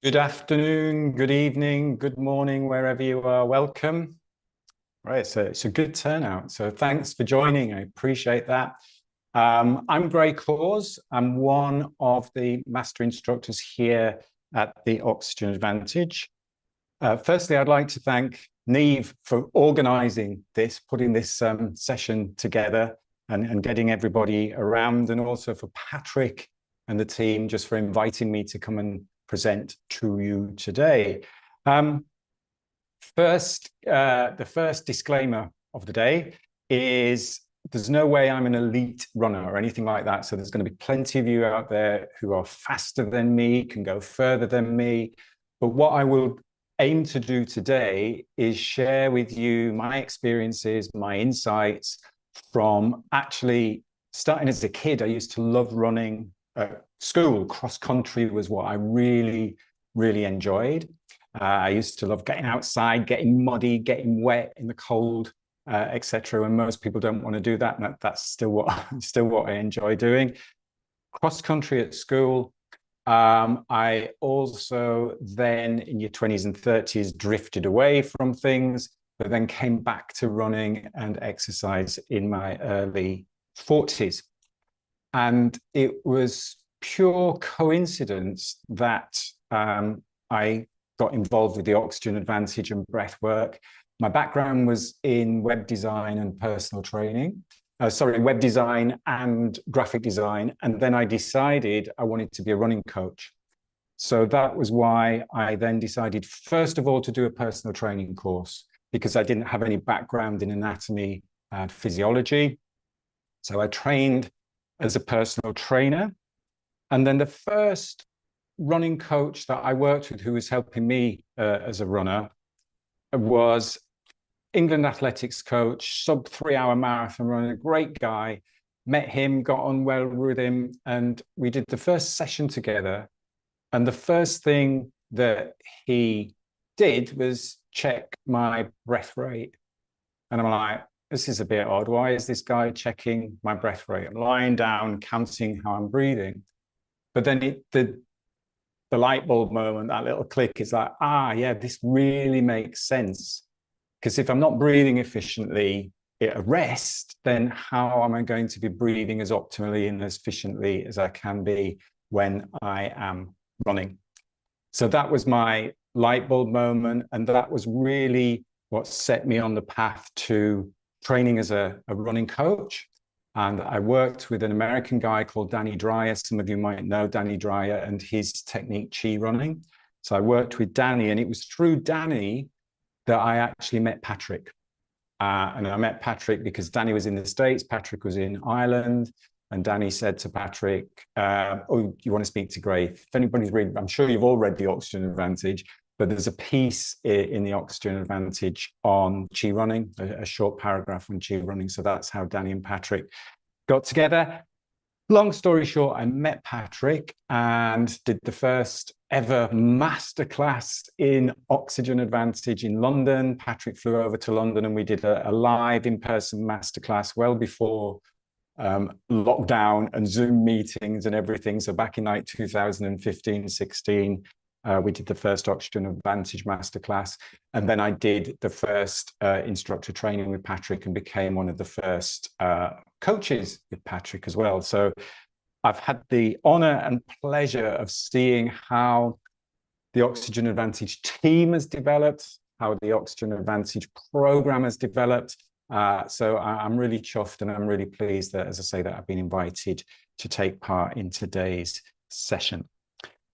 Good afternoon, good evening, good morning, wherever you are. Welcome. Right, so it's a good turnout. So thanks for joining. I appreciate that. I'm Gray Caws. I'm one of the master instructors here at the Oxygen Advantage. Firstly, I'd like to thank Neve for organising this, putting this session together and getting everybody around, and also for Patrick and the team just for inviting me to come and present to you today. The first disclaimer of the day is there's no way I'm an elite runner or anything like that. So there's going to be plenty of you out there who are faster than me, can go further than me. But what I will aim to do today is share with you my experiences, my insights from actually starting as a kid. I used to love running. School, cross country was what I really, really enjoyed. I used to love getting outside, getting muddy, getting wet in the cold, etc. And most people don't want to do that. And that's still what I enjoy doing. Cross country at school. I also then in your 20s and 30s drifted away from things, but then came back to running and exercise in my early 40s. And it was pure coincidence that I got involved with the Oxygen Advantage and breath work. My background was in web design and personal training. Web design and graphic design. And then I decided I wanted to be a running coach. So that was why I then decided, first of all, to do a personal training course because I didn't have any background in anatomy and physiology. So I trained as a personal trainer. And then the first running coach that I worked with who was helping me as a runner was England athletics coach, sub 3-hour marathon runner, great guy. Met him, got on well with him, and we did the first session together. And the first thing that he did was check my breath rate. And I'm like, this is a bit odd. Why is this guy checking my breath rate? I'm lying down, counting how I'm breathing. But then the light bulb moment, that little click is like, yeah, this really makes sense. Because if I'm not breathing efficiently at rest, then how am I going to be breathing as optimally and as efficiently as I can be when I am running? So that was my light bulb moment. And that was really what set me on the path to training as a running coach. And I worked with an American guy called Danny Dreyer. Some of you might know Danny Dreyer and his technique, chi running. So I worked with Danny, and it was through Danny that I actually met Patrick. And I met Patrick because Danny was in the States, Patrick was in Ireland. And Danny said to Patrick, oh, you want to speak to Gray? If anybody's reading, I'm sure you've all read The Oxygen Advantage, but there's a piece in the Oxygen Advantage on chi running, a short paragraph on chi running. So that's how Danny and Patrick got together. Long story short, I met Patrick and did the first ever masterclass in Oxygen Advantage in London. Patrick flew over to London and we did a live in-person masterclass well before lockdown and Zoom meetings and everything. So back in like 2015, 16, we did the first Oxygen Advantage masterclass. And then I did the first instructor training with Patrick and became one of the first coaches with Patrick as well. So I've had the honor and pleasure of seeing how the Oxygen Advantage team has developed, how the Oxygen Advantage program has developed. So I'm really chuffed and I'm really pleased that, as I say, that I've been invited to take part in today's session.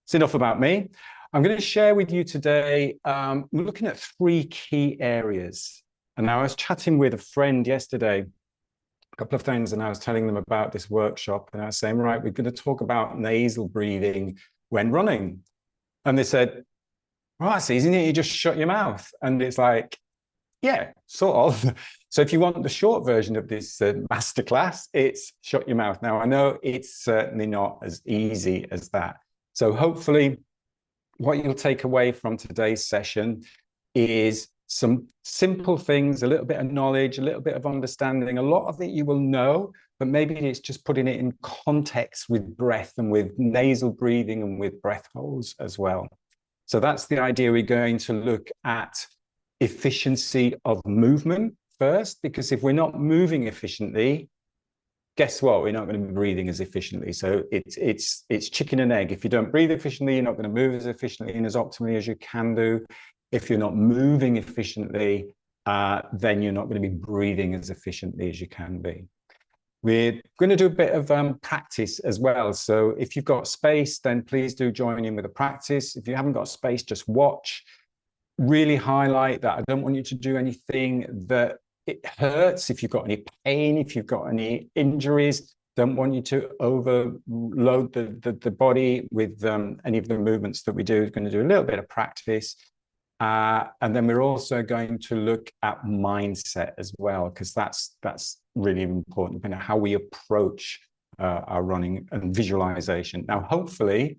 It's enough about me. I'm going to share with you today, we're looking at 3 key areas. And I was chatting with a friend yesterday, a couple of friends, and I was telling them about this workshop. And I was saying, right, we're going to talk about nasal breathing when running. And they said, well, that's easy, isn't it? You just shut your mouth. And it's like, yeah, sort of. So if you want the short version of this masterclass, it's shut your mouth. Now, I know it's certainly not as easy as that. So hopefully what you'll take away from today's session is some simple things, a little bit of knowledge, a little bit of understanding. A lot of it you will know, but maybe it's just putting it in context with breath and with nasal breathing and with breath holds as well. So that's the idea. We're going to look at efficiency of movement first, because if we're not moving efficiently, guess what? We're not going to be breathing as efficiently. So it's chicken and egg. If you don't breathe efficiently, you're not going to move as efficiently and as optimally as you can do. If you're not moving efficiently, then you're not going to be breathing as efficiently as you can be. We're going to do a bit of practice as well. So if you've got space, then please do join in with a practice. If you haven't got space, just watch. Really highlight that I don't want you to do anything that it hurts. If you've got any pain, if you've got any injuries, don't want you to overload the body with any of the movements that we do. We're going to do a little bit of practice. And then we're also going to look at mindset as well, because that's really important, you know, how we approach our running and visualization. Now, hopefully,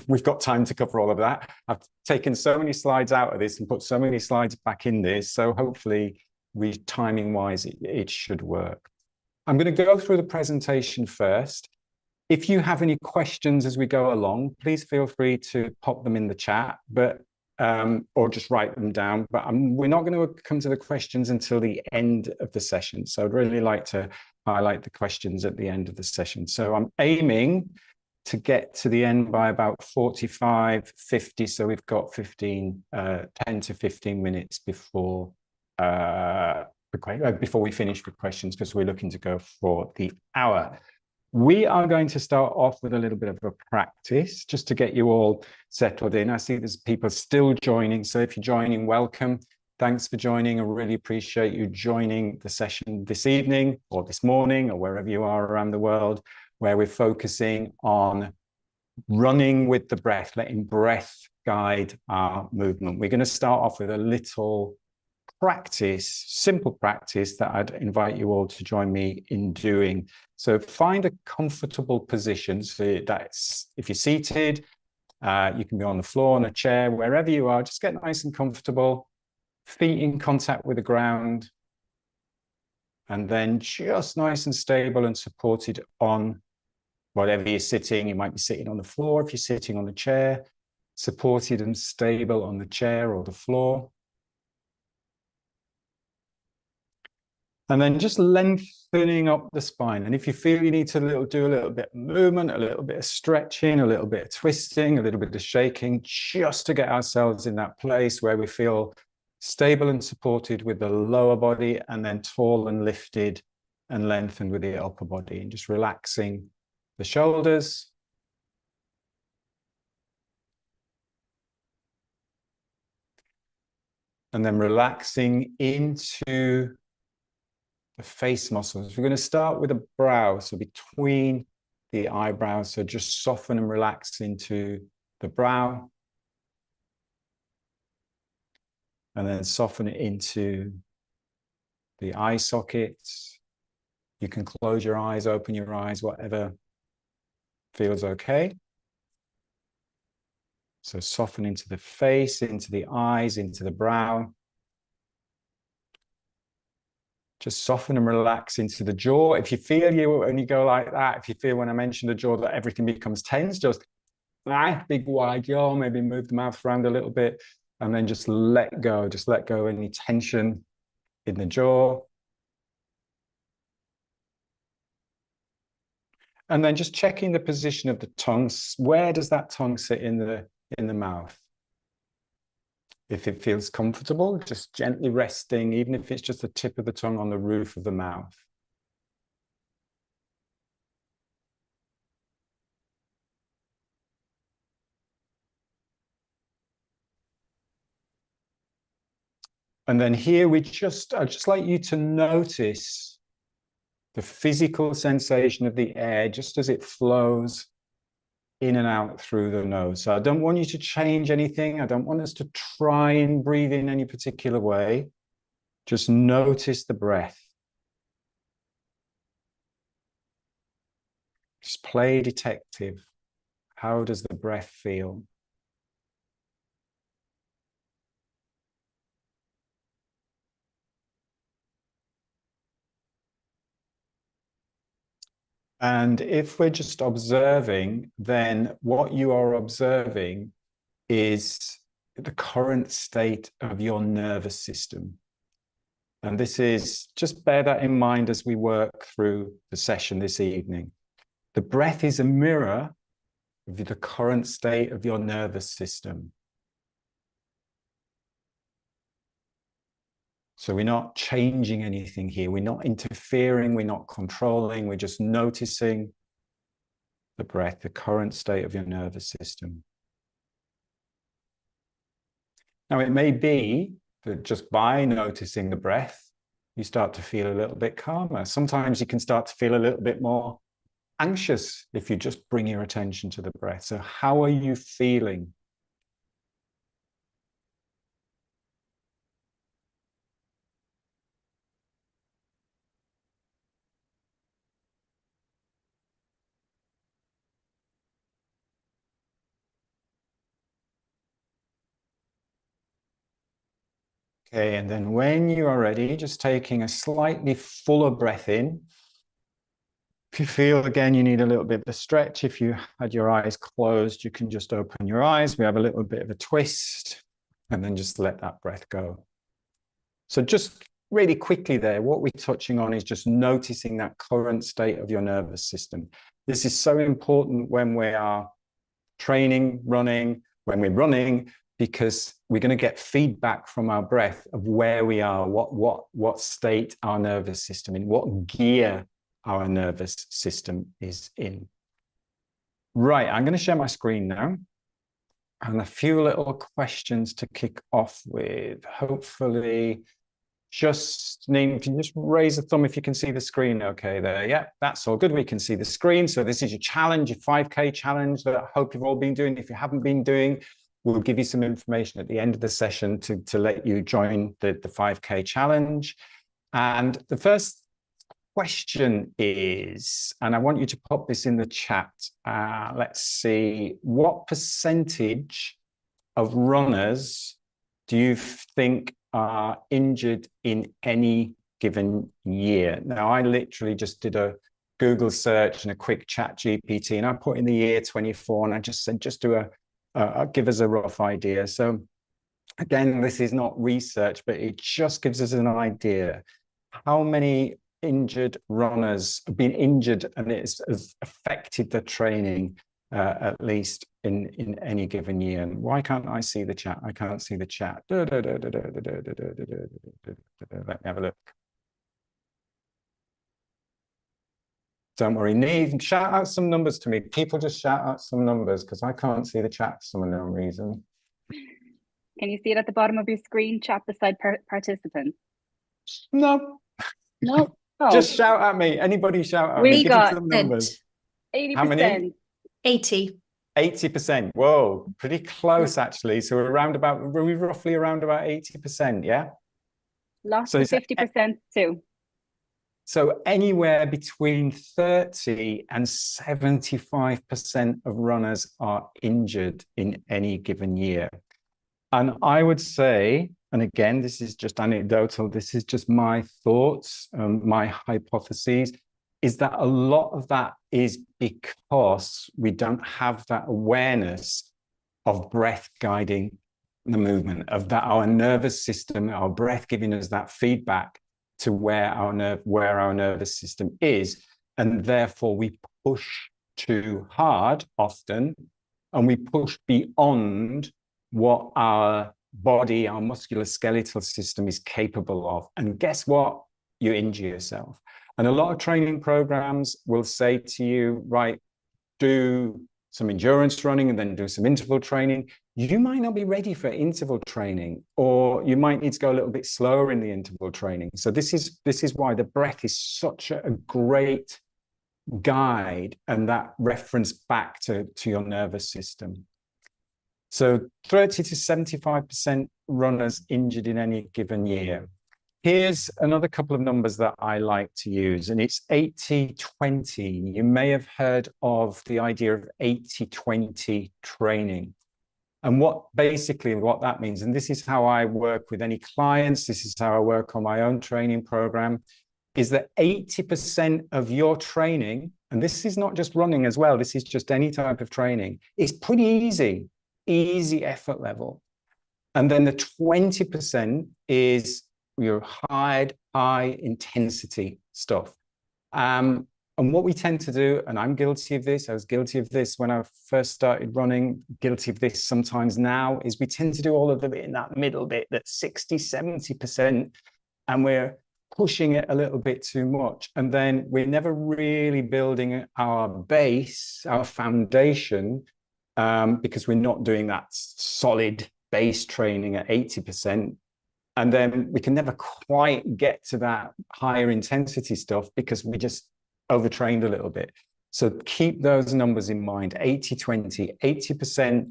we've got time to cover all of that. I've taken so many slides out of this and put so many slides back in this. So hopefully, timing wise, it should work. I'm going to go through the presentation first. If you have any questions as we go along, please feel free to pop them in the chat, or just write them down. But we're not going to come to the questions until the end of the session. So I'd really like to highlight the questions at the end of the session. So I'm aiming to get to the end by about 45, 50. So we've got 10 to 15 minutes before we finish with questions, because we're looking to go for the hour. We are going to start off with a little bit of a practice just to get you all settled in. I see there's people still joining. So if you're joining, welcome. Thanks for joining. I really appreciate you joining the session this evening or this morning or wherever you are around the world, where we're focusing on running with the breath, letting breath guide our movement. We're going to start off with a little practice, simple practice that I'd invite you all to join me in doing. So find a comfortable position. So that's, if you're seated, you can be on the floor, on a chair, wherever you are, just get nice and comfortable, feet in contact with the ground, and then just nice and stable and supported on whatever you're sitting. You might be sitting on the floor if you're sitting on the chair, supported and stable on the chair or the floor. And then just lengthening up the spine. And if you feel you need to do a little bit of movement, a little bit of stretching, a little bit of twisting, a little bit of shaking, just to get ourselves in that place where we feel stable and supported with the lower body, and then tall and lifted and lengthened with the upper body, and just relaxing the shoulders. And then relaxing into the face muscles. We're going to start with the brow, so between the eyebrows. So just soften and relax into the brow. And then soften it into the eye sockets. You can close your eyes, open your eyes, whatever feels okay. So soften into the face, into the eyes, into the brow. Just soften and relax into the jaw. If you feel when you go like that, if you feel when I mention the jaw that everything becomes tense, just big wide jaw, maybe move the mouth around a little bit, and then just let go. Just let go any tension in the jaw. And then just checking the position of the tongue. Where does that tongue sit in the mouth? If it feels comfortable, just gently resting, even if it's just the tip of the tongue on the roof of the mouth. And then here I'd just like you to notice the physical sensation of the air just as it flows in and out through the nose. So I don't want you to change anything. I don't want us to try and breathe in any particular way. Just notice the breath. Just play detective. How does the breath feel? And if we're just observing, then what you are observing is the current state of your nervous system. And this is, just bear that in mind as we work through the session this evening. The breath is a mirror of the current state of your nervous system. So we're not changing anything here. We're not interfering. We're not controlling. We're just noticing the breath, the current state of your nervous system. Now, it may be that just by noticing the breath, you start to feel a little bit calmer. Sometimes you can start to feel a little bit more anxious if you just bring your attention to the breath. So how are you feeling? Okay, and then when you are ready, just taking a slightly fuller breath in. If you feel, again, you need a little bit of a stretch, if you had your eyes closed, you can just open your eyes. We have a little bit of a twist, and then just let that breath go. So just really quickly there, what we're touching on is just noticing that current state of your nervous system. This is so important when we are training, running, when we're running, because we're going to get feedback from our breath of where we are, what state our nervous system in, what gear our nervous system is in. Right, I'm going to share my screen now, and a few little questions to kick off with. Hopefully, just name, can you just raise a thumb if you can see the screen okay there? Yeah, that's all good. We can see the screen. So this is your challenge, your 5K challenge that I hope you've all been doing. If you haven't been doing, we'll give you some information at the end of the session to let you join the 5K challenge. And the first question is, and I want you to pop this in the chat. Let's see, what percentage of runners do you think are injured in any given year? Now, I literally just did a Google search and a quick chat GPT, and I put in the year 24, and I just said, just do give us a rough idea. So again, this is not research, but it just gives us an idea. How many injured runners have been injured, and it has affected the training at least in any given year? And why can't I see the chat? I can't see the chat. Let me have a look. Don't worry, Neve, shout out some numbers to me. People just shout out some numbers, because I can't see the chat for some unknown reason. Can you see it at the bottom of your screen, chat beside participants? No. No. Oh. Just shout at me. Anybody shout at me. We got some numbers. 80%. How many? 80. 80%. Whoa, pretty close actually. So we're roughly around about 80%, yeah? Lots of 50% too. So anywhere between 30 and 75% of runners are injured in any given year. And I would say, and again, this is just anecdotal, this is just my thoughts, my hypotheses, is that a lot of that is because we don't have that awareness of breath guiding the movement, of that our nervous system, our breath giving us that feedback to where our nervous system is. And therefore we push too hard often, and we push beyond what our body, our musculoskeletal system is capable of. And guess what? You injure yourself. And a lot of training programs will say to you, right, do some endurance running and then do some interval training. You might not be ready for interval training, or you might need to go a little bit slower in the interval training. So this is why the breath is such a great guide, and that reference back to your nervous system. So 30 to 75% runners injured in any given year. Here's another couple of numbers that I like to use, and it's 80-20. You may have heard of the idea of 80-20 training. And what that means, and this is how I work with any clients, this is how I work on my own training program, is that 80% of your training, and this is not just running as well, this is just any type of training, is pretty easy. easy effort level. And then the 20% is your high intensity stuff. And what we tend to do, and I'm guilty of this, I was guilty of this when I first started running, guilty of this sometimes now, is we tend to do all of it in that middle bit, that 60, 70%, and we're pushing it a little bit too much. And then we're never really building our base, our foundation, because we're not doing that solid base training at 80%. And then we can never quite get to that higher intensity stuff because we just overtrained a little bit. So keep those numbers in mind, 80-20, 80%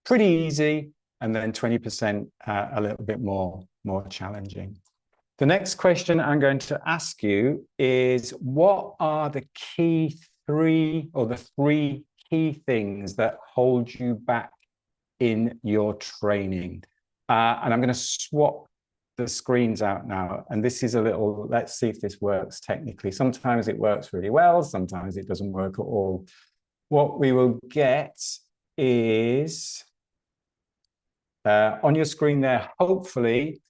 pretty easy, and then 20% a little bit more challenging. The next question I'm going to ask you is, what are the key three key things that hold you back in your training? And I'm going to swap the screens out now. And this is a little, let's see if this works technically. Sometimes it works really well, sometimes it doesn't work at all. What we will get is on your screen there, hopefully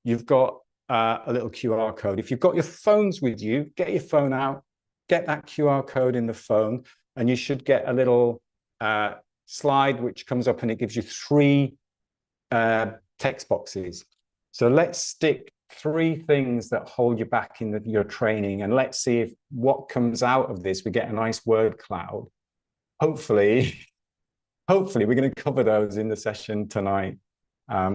you've got a little QR code. If you've got your phones with you, get your phone out, get that QR code in the phone, and you should get a little slide which comes up and it gives you 3 text boxes. So let's stick 3 things that hold you back in your training, and let's see if what comes out of this, we get a nice word cloud. Hopefully we're going to cover those in the session tonight.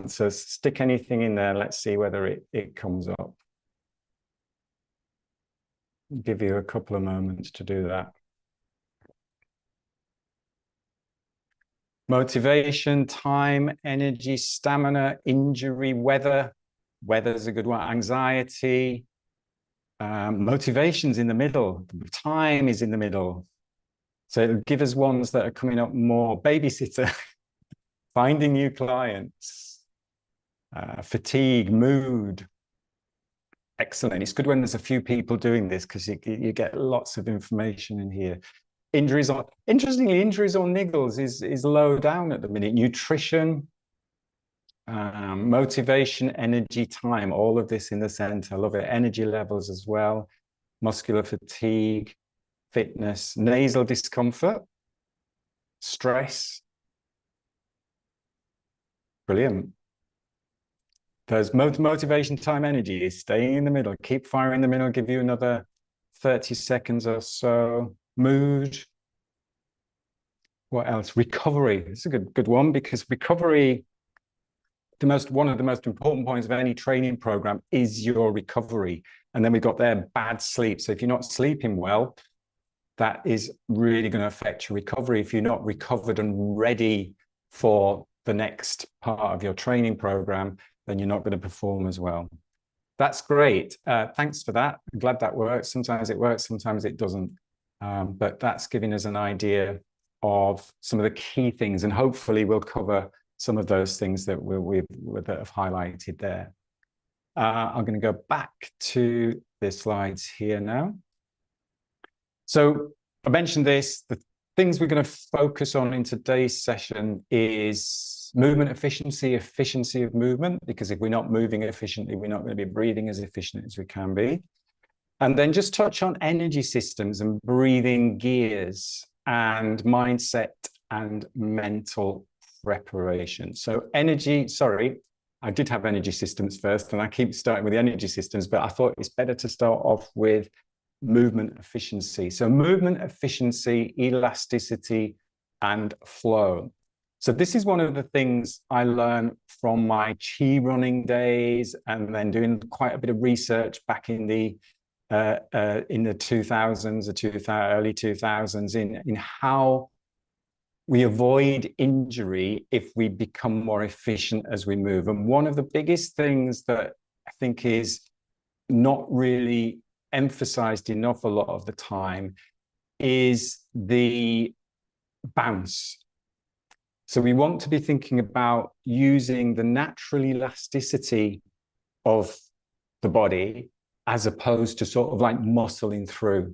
So stick anything in there. Let's see whether it comes up. I'll give you a couple of moments to do that. Motivation, time, energy, stamina, injury, weather. Weather's a good one. Anxiety. Motivation's in the middle. Time is in the middle. So it'll give us ones that are coming up more. Babysitter, finding new clients, fatigue, mood. Excellent. It's good when there's a few people doing this because you get lots of information in here. Injuries on, interestingly, injuries or niggles is low down at the minute. Nutrition, motivation, energy, time, all of this in the center. I love it. Energy levels as well. Muscular fatigue, fitness, nasal discomfort, stress. Brilliant. There's motivation, time, energy is staying in the middle. Keep firing in the middle. Give you another 30 seconds or so. Mood. What else? Recovery. It's a good one, because recovery, one of the most important points of any training program is your recovery. And then we've got there bad sleep. So if you're not sleeping well, that is really going to affect your recovery. If you're not recovered and ready for the next part of your training program, then you're not going to perform as well. That's great. Thanks for that. I'm glad that works. Sometimes it works, sometimes it doesn't. But that's giving us an idea of some of the key things, and hopefully we'll cover some of those things that that have highlighted there. I'm going to go back to the slides here now. So I mentioned this, the things we're going to focus on in today's session is movement efficiency of movement, because if we're not moving efficiently, we're not going to be breathing as efficient as we can be. And then just touch on energy systems and breathing gears and mindset and mental preparation. So energy, sorry, I did have energy systems first, and I keep starting with the energy systems, but I thought it's better to start off with movement efficiency. So movement efficiency, elasticity, and flow. So this is one of the things I learned from my chi running days, and then doing quite a bit of research back in the 2000s, early 2000s, in how we avoid injury if we become more efficient as we move. And one of the biggest things that I think is not really emphasized enough a lot of the time is the bounce. So we want to be thinking about using the natural elasticity of the body as opposed to sort of like muscling through.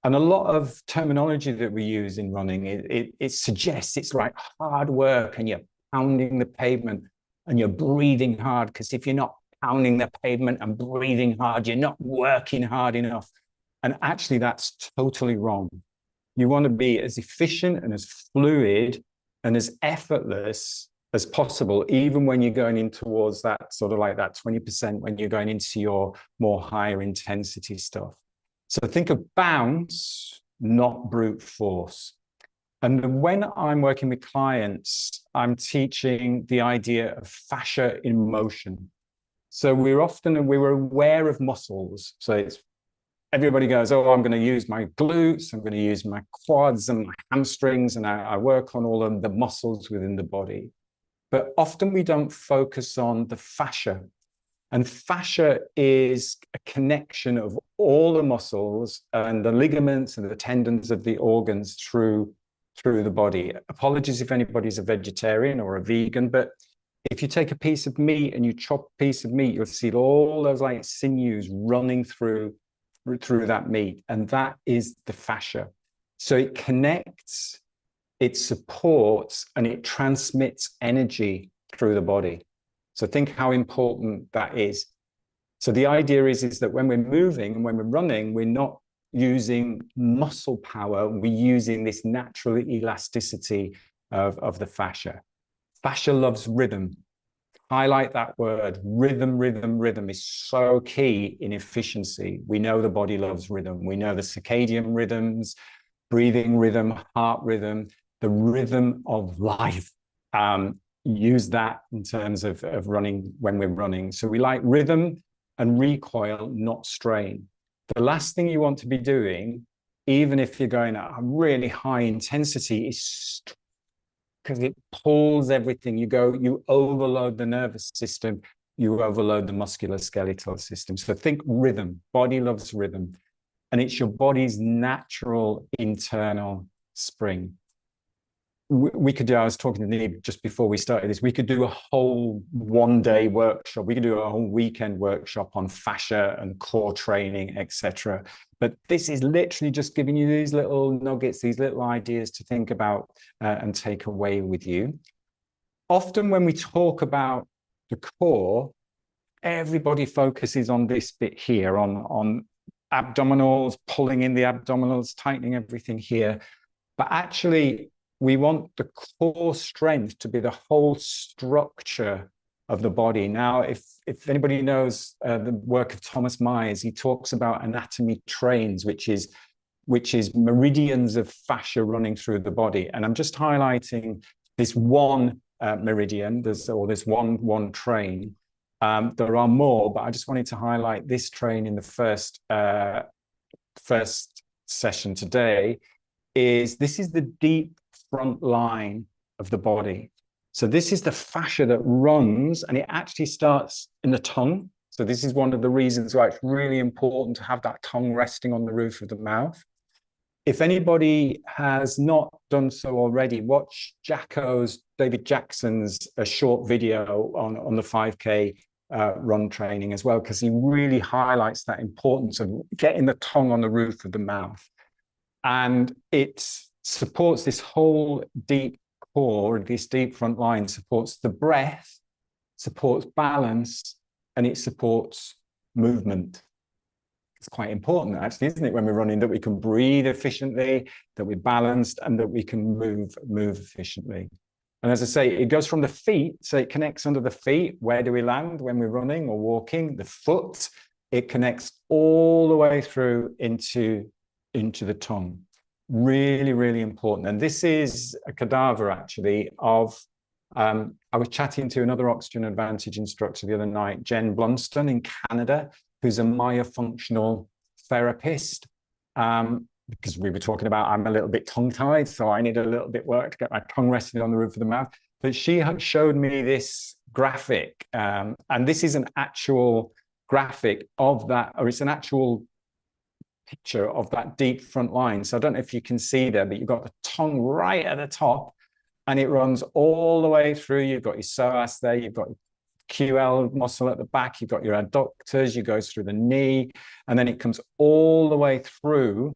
And a lot of terminology that we use in running, it suggests it's like hard work and you're pounding the pavement and you're breathing hard, because if you're not pounding the pavement and breathing hard, you're not working hard enough. And actually, that's totally wrong. You want to be as efficient and as fluid and as effortless as possible, even when you're going in towards that sort of like that 20% when you're going into your more higher intensity stuff. So think of bounce, not brute force. And when I'm working with clients, I'm teaching the idea of fascia in motion. So we're aware of muscles. So it's everybody goes, oh, I'm going to use my glutes, I'm going to use my quads and my hamstrings, and I work on all of the muscles within the body. But often we don't focus on the fascia. And fascia is a connection of all the muscles and the ligaments and the tendons of the organs through the body. Apologies if anybody's a vegetarian or a vegan, but if you take a piece of meat and you chop a piece of meat, you'll see all those like sinews running through that meat, and that is the fascia. So it connects, it supports, and it transmits energy through the body. So think how important that is. So the idea is that when we're moving and when we're running, we're not using muscle power, we're using this natural elasticity of the fascia. Fascia loves rhythm. Highlight that word. Rhythm, rhythm, rhythm is so key in efficiency. We know the body loves rhythm. We know the circadian rhythms, breathing rhythm, heart rhythm, the rhythm of life. Use that in terms of running when we're running. So we like rhythm and recoil, not strain. The last thing you want to be doing, even if you're going at a really high intensity, is because it pulls everything. You overload the nervous system, you overload the musculoskeletal system. So think rhythm. Body loves rhythm. And it's your body's natural internal spring. We could do, I was talking to Neve just before we started this, we could do a whole one-day workshop. We could do a whole weekend workshop on fascia and core training, etc. But this is literally just giving you these little nuggets, these little ideas to think about and take away with you. Often when we talk about the core, everybody focuses on this bit here, on abdominals, pulling in the abdominals, tightening everything here. But actually, we want the core strength to be the whole structure of the body. Now, if anybody knows the work of Thomas Myers, he talks about anatomy trains, which is meridians of fascia running through the body. And I'm just highlighting this one meridian, this one train. There are more, but I just wanted to highlight this train in the first session today. This is the deep front line of the body. So this is the fascia that runs, and it actually starts in the tongue. So this is one of the reasons why it's really important to have that tongue resting on the roof of the mouth. If anybody has not done so already, watch David Jackson's short video on the 5K run training as well, because he really highlights that importance of getting the tongue on the roof of the mouth. And it supports this whole deep core, this deep front line, supports the breath, supports balance, and it supports movement. It's quite important, actually, isn't it, when we're running, that we can breathe efficiently, that we're balanced, and that we can move efficiently. And as I say, it goes from the feet, so it connects under the feet. Where do we land when we're running or walking? The foot. It connects all the way through into the tongue. Really, really important. And this is a cadaver, actually, of, I was chatting to another Oxygen Advantage instructor the other night, Jen Blunston in Canada, who's a myofunctional therapist. Because we were talking about, I'm a little bit tongue-tied, so I need a little bit work to get my tongue rested on the roof of the mouth. But she showed me this graphic, and this is an actual graphic of that, or it's an actual picture of that deep front line. So I don't know if you can see there, but you've got the tongue right at the top, and it runs all the way through. You've got your psoas there, you've got QL muscle at the back, you've got your adductors, you go through the knee, and then it comes all the way through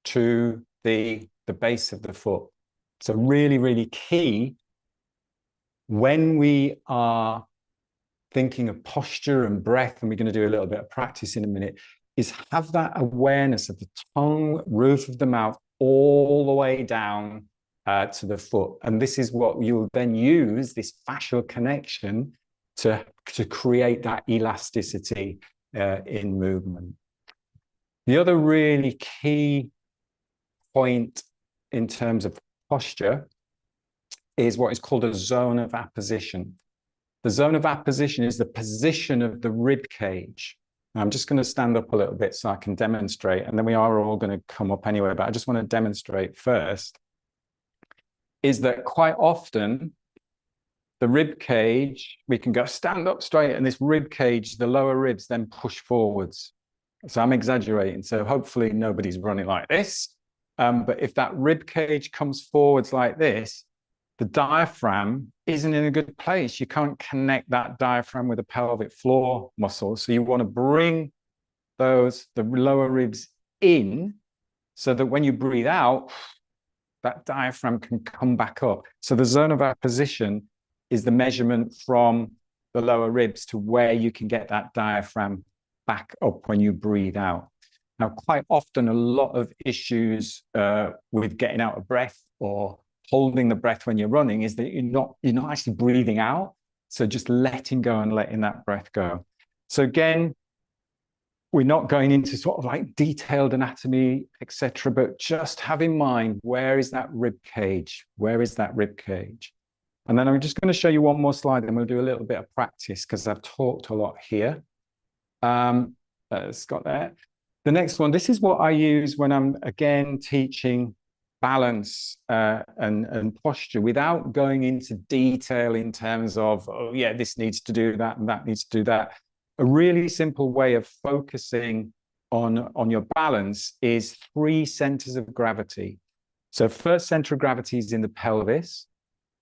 to the base of the foot. So really, really key when we are thinking of posture and breath, and we're going to do a little bit of practice in a minute, is have that awareness of the tongue, roof of the mouth, all the way down to the foot. And this is what you'll then use, this fascial connection, to create that elasticity in movement. The other really key point in terms of posture is what is called a zone of apposition. The zone of apposition is the position of the rib cage. Now, I'm just going to stand up a little bit so I can demonstrate, and then we are all going to come up anyway, but I just want to demonstrate first, is that quite often the rib cage, we can go stand up straight, and this rib cage, the lower ribs then push forwards. So I'm exaggerating, so hopefully nobody's running like this. But if that rib cage comes forwards like this, the diaphragm isn't in a good place. You can't connect that diaphragm with the pelvic floor muscle. So you want to bring the lower ribs in so that when you breathe out, that diaphragm can come back up. So the zone of apposition is the measurement from the lower ribs to where you can get that diaphragm back up when you breathe out. Now, quite often, a lot of issues with getting out of breath or holding the breath when you're running is that you're not actually breathing out. So just letting go and letting that breath go. So again, we're not going into sort of like detailed anatomy, etc., but just have in mind, where is that rib cage? Where is that rib cage? And then I'm just going to show you one more slide, and we'll do a little bit of practice because I've talked a lot here. It's got that. The next one, this is what I use when I'm, again, teaching balance and posture without going into detail in terms of, oh, yeah, this needs to do that and that needs to do that. A really simple way of focusing on your balance is 3 centers of gravity. So first center of gravity is in the pelvis.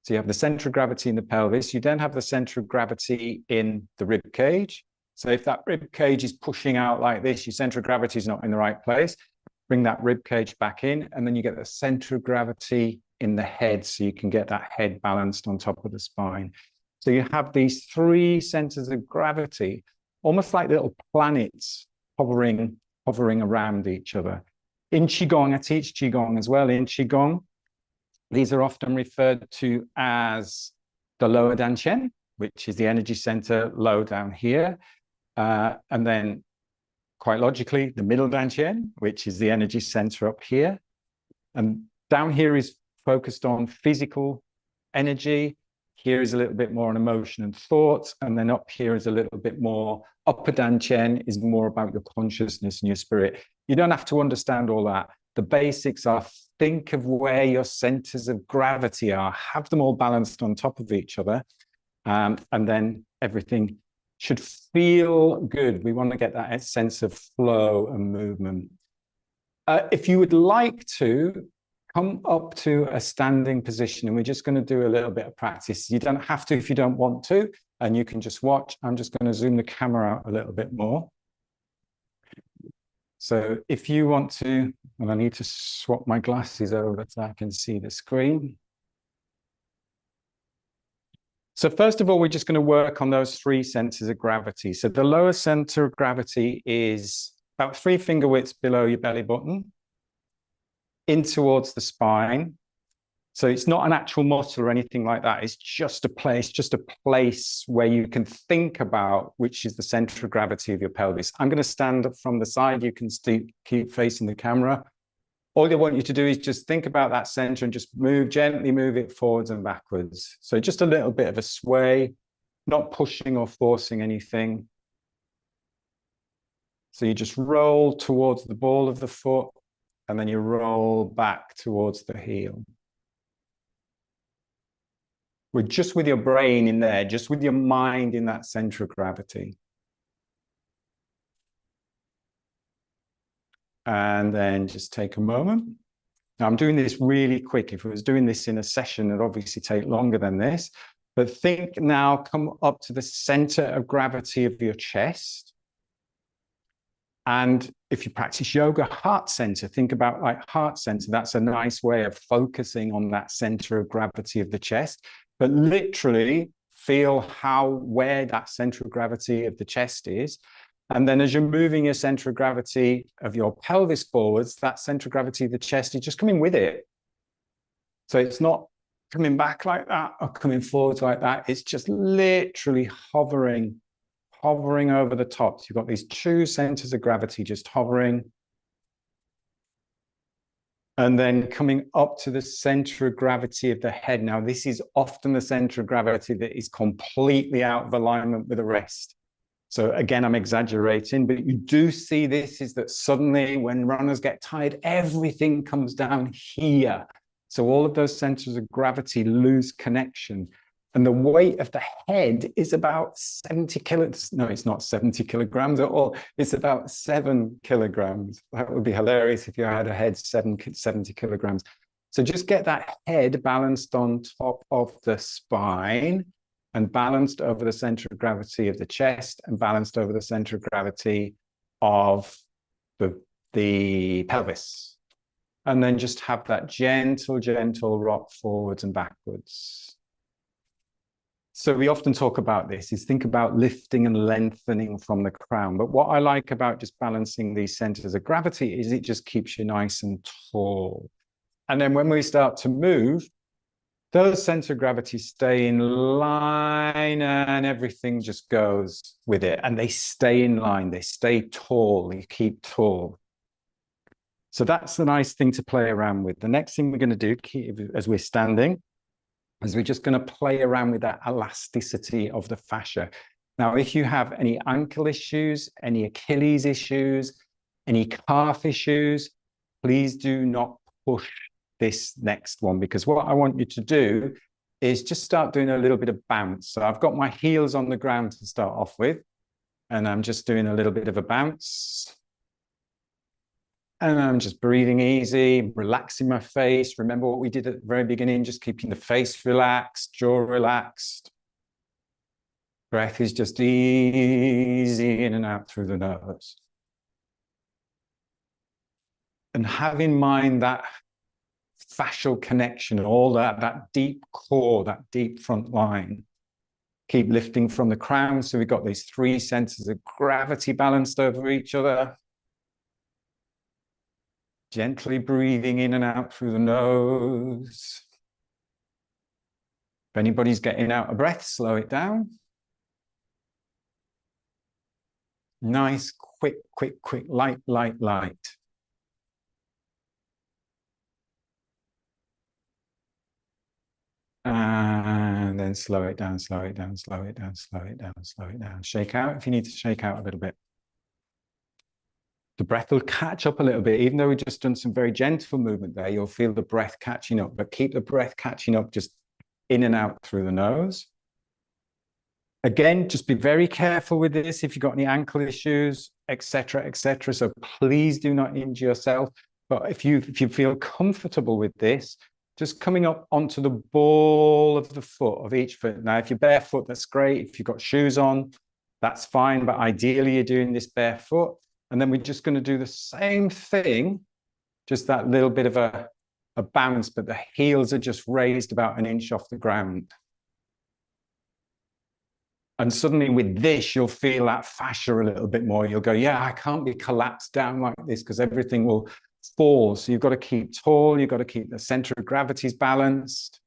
So you have the center of gravity in the pelvis. You then have the center of gravity in the rib cage. So if that rib cage is pushing out like this, your center of gravity is not in the right place. Bring that rib cage back in, and then you get the center of gravity in the head, so you can get that head balanced on top of the spine. So you have these 3 centers of gravity, almost like little planets hovering around each other. In Qigong, I teach Qigong as well. In Qigong, these are often referred to as the lower dantian, which is the energy center low down here. And then quite logically, the middle dantian, which is the energy center up here. And down here is focused on physical energy. Here is a little bit more on emotion and thoughts. And then up here is a little bit more, upper dantian is more about your consciousness and your spirit. You don't have to understand all that. The basics are, think of where your centers of gravity are, have them all balanced on top of each other. And then everything should feel good. We want to get that sense of flow and movement. If you would like to, come up to a standing position, and we're just going to do a little bit of practice. You don't have to if you don't want to, and you can just watch. I'm just going to zoom the camera out a little bit more. So if you want to, and I need to swap my glasses over so I can see the screen. So first of all, we're just going to work on those 3 centers of gravity. So the lower center of gravity is about 3 finger widths below your belly button, in towards the spine. So it's not an actual muscle or anything like that. It's just a place where you can think about which is the center of gravity of your pelvis. I'm going to stand up from the side. You can keep facing the camera. All I want you to do is just think about that center and just gently move it forwards and backwards. So just a little bit of a sway, not pushing or forcing anything. So you just roll towards the ball of the foot, and then you roll back towards the heel. We're just with your brain in there, just with your mind in that center of gravity. And then just take a moment. Now I'm doing this really quick. If I was doing this in a session, it'd obviously take longer than this. But think now, come up to the center of gravity of your chest. And if you practice yoga, heart center, think about like heart center. That's a nice way of focusing on that center of gravity of the chest, but literally feel where that center of gravity of the chest is. And then as you're moving your center of gravity of your pelvis forwards, that center of gravity of the chest is just coming with it. So it's not coming back like that or coming forwards like that. It's just literally hovering over the top. So you've got these two centers of gravity just hovering. And then coming up to the center of gravity of the head. Now, this is often the center of gravity that is completely out of alignment with the rest. So again, I'm exaggerating, but you do see this is that suddenly when runners get tired, everything comes down here. So all of those centers of gravity lose connection. And the weight of the head is about 70 kilograms. No, it's not 70 kilograms at all. It's about 7 kilograms. That would be hilarious if you had a head 70 kilograms. So just get that head balanced on top of the spine and balanced over the center of gravity of the chest and balanced over the center of gravity of the pelvis. And then just have that gentle, gentle rock forwards and backwards. So we often talk about this, is think about lifting and lengthening from the crown. But what I like about just balancing these centers of gravity is it just keeps you nice and tall. And then when we start to move, those centers of gravity stay in line and everything just goes with it. And they stay in line, they stay tall, you keep tall. So that's the nice thing to play around with. The next thing we're going to do as we're standing is we're just going to play around with that elasticity of the fascia. Now, if you have any ankle issues, any Achilles issues, any calf issues, please do not push this next one, because what I want you to do is just start doing a little bit of bounce. So I've got my heels on the ground to start off with, and I'm just doing a little bit of a bounce. And I'm just breathing easy, relaxing my face. Remember what we did at the very beginning, just keeping the face relaxed, jaw relaxed. Breath is just easy in and out through the nose. And have in mind that fascial connection, all that deep core, that deep front line. Keep lifting from the crown. So we've got these three centers of gravity balanced over each other. Gently breathing in and out through the nose. If anybody's getting out of breath, slow it down. Nice, quick, light, light, light. And then slow it down, slow it down, slow it down, slow it down, slow it down. Shake out if you need to shake out a little bit. The breath will catch up a little bit. Even though we've just done some very gentle movement there, you'll feel the breath catching up, but keep the breath catching up just in and out through the nose. Again, just be very careful with this if you've got any ankle issues, etc., etc. So please do not injure yourself. But if you feel comfortable with this, just coming up onto the ball of the foot of each foot. Now, if you're barefoot, that's great. If you've got shoes on, that's fine. But ideally, you're doing this barefoot. And then we're just going to do the same thing, just that little bit of a bounce, but the heels are just raised about an inch off the ground. And suddenly with this, you'll feel that fascia a little bit more. You'll go, yeah, I can't be collapsed down like this because everything will fall. So you've got to keep tall. You've got to keep the center of gravity's balanced.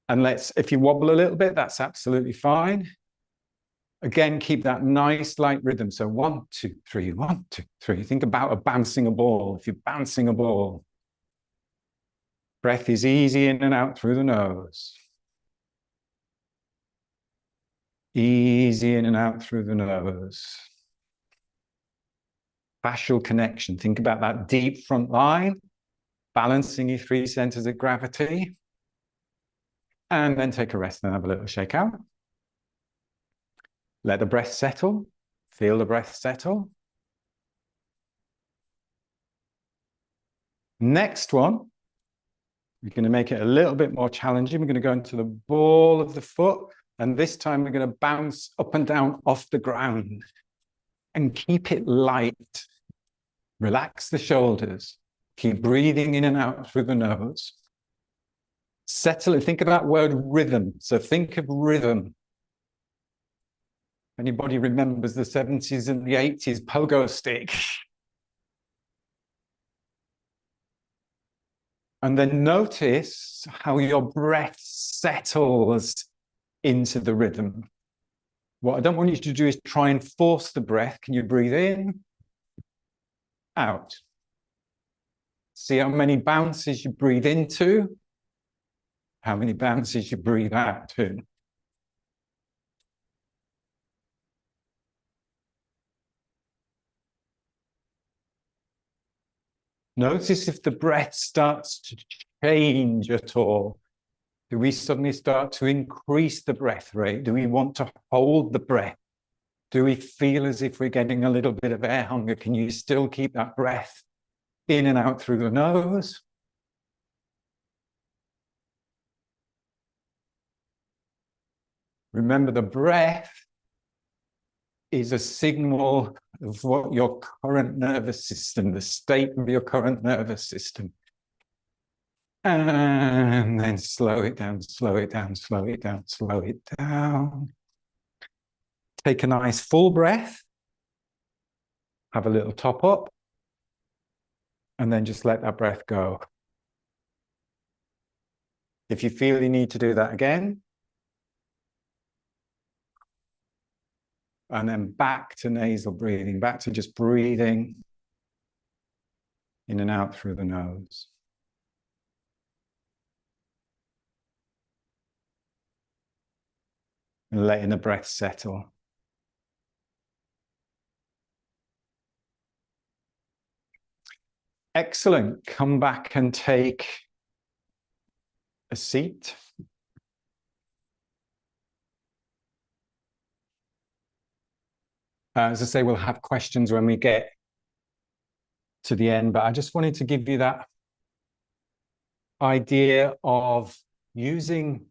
And if you wobble a little bit, that's absolutely fine. Again, keep that nice light rhythm. So 1, 2, 3, 1, 2, 3. Think about bouncing a ball. If you're bouncing a ball, breath is easy in and out through the nose. Easy in and out through the nose. Fascial connection. Think about that deep front line, balancing your three centers of gravity. And then take a rest and have a little shake out. Let the breath settle. Feel the breath settle. Next one, we're going to make it a little bit more challenging. We're going to go into the ball of the foot. And this time we're going to bounce up and down off the ground. And keep it light. Relax the shoulders. Keep breathing in and out through the nose. Settle and think of that word rhythm. So think of rhythm. Anybody remembers the 70s and the 80s pogo stick? And then notice how your breath settles into the rhythm. What I don't want you to do is try and force the breath. Can you breathe in? Out. See how many bounces you breathe into, how many bounces you breathe out to. Notice if the breath starts to change at all. Do we suddenly start to increase the breath rate? Do we want to hold the breath? Do we feel as if we're getting a little bit of air hunger? Can you still keep that breath in and out through the nose? Remember, the breath is a signal of what your current nervous system, the state of your current nervous system. And then slow it down, slow it down, slow it down, slow it down. Take a nice full breath. Have a little top up. And then just let that breath go. If you feel you need to do that again, and then back to nasal breathing, back to just breathing in and out through the nose. And letting the breath settle. Excellent. Come back and take a seat. As I say, we'll have questions when we get to the end, but I just wanted to give you that idea of using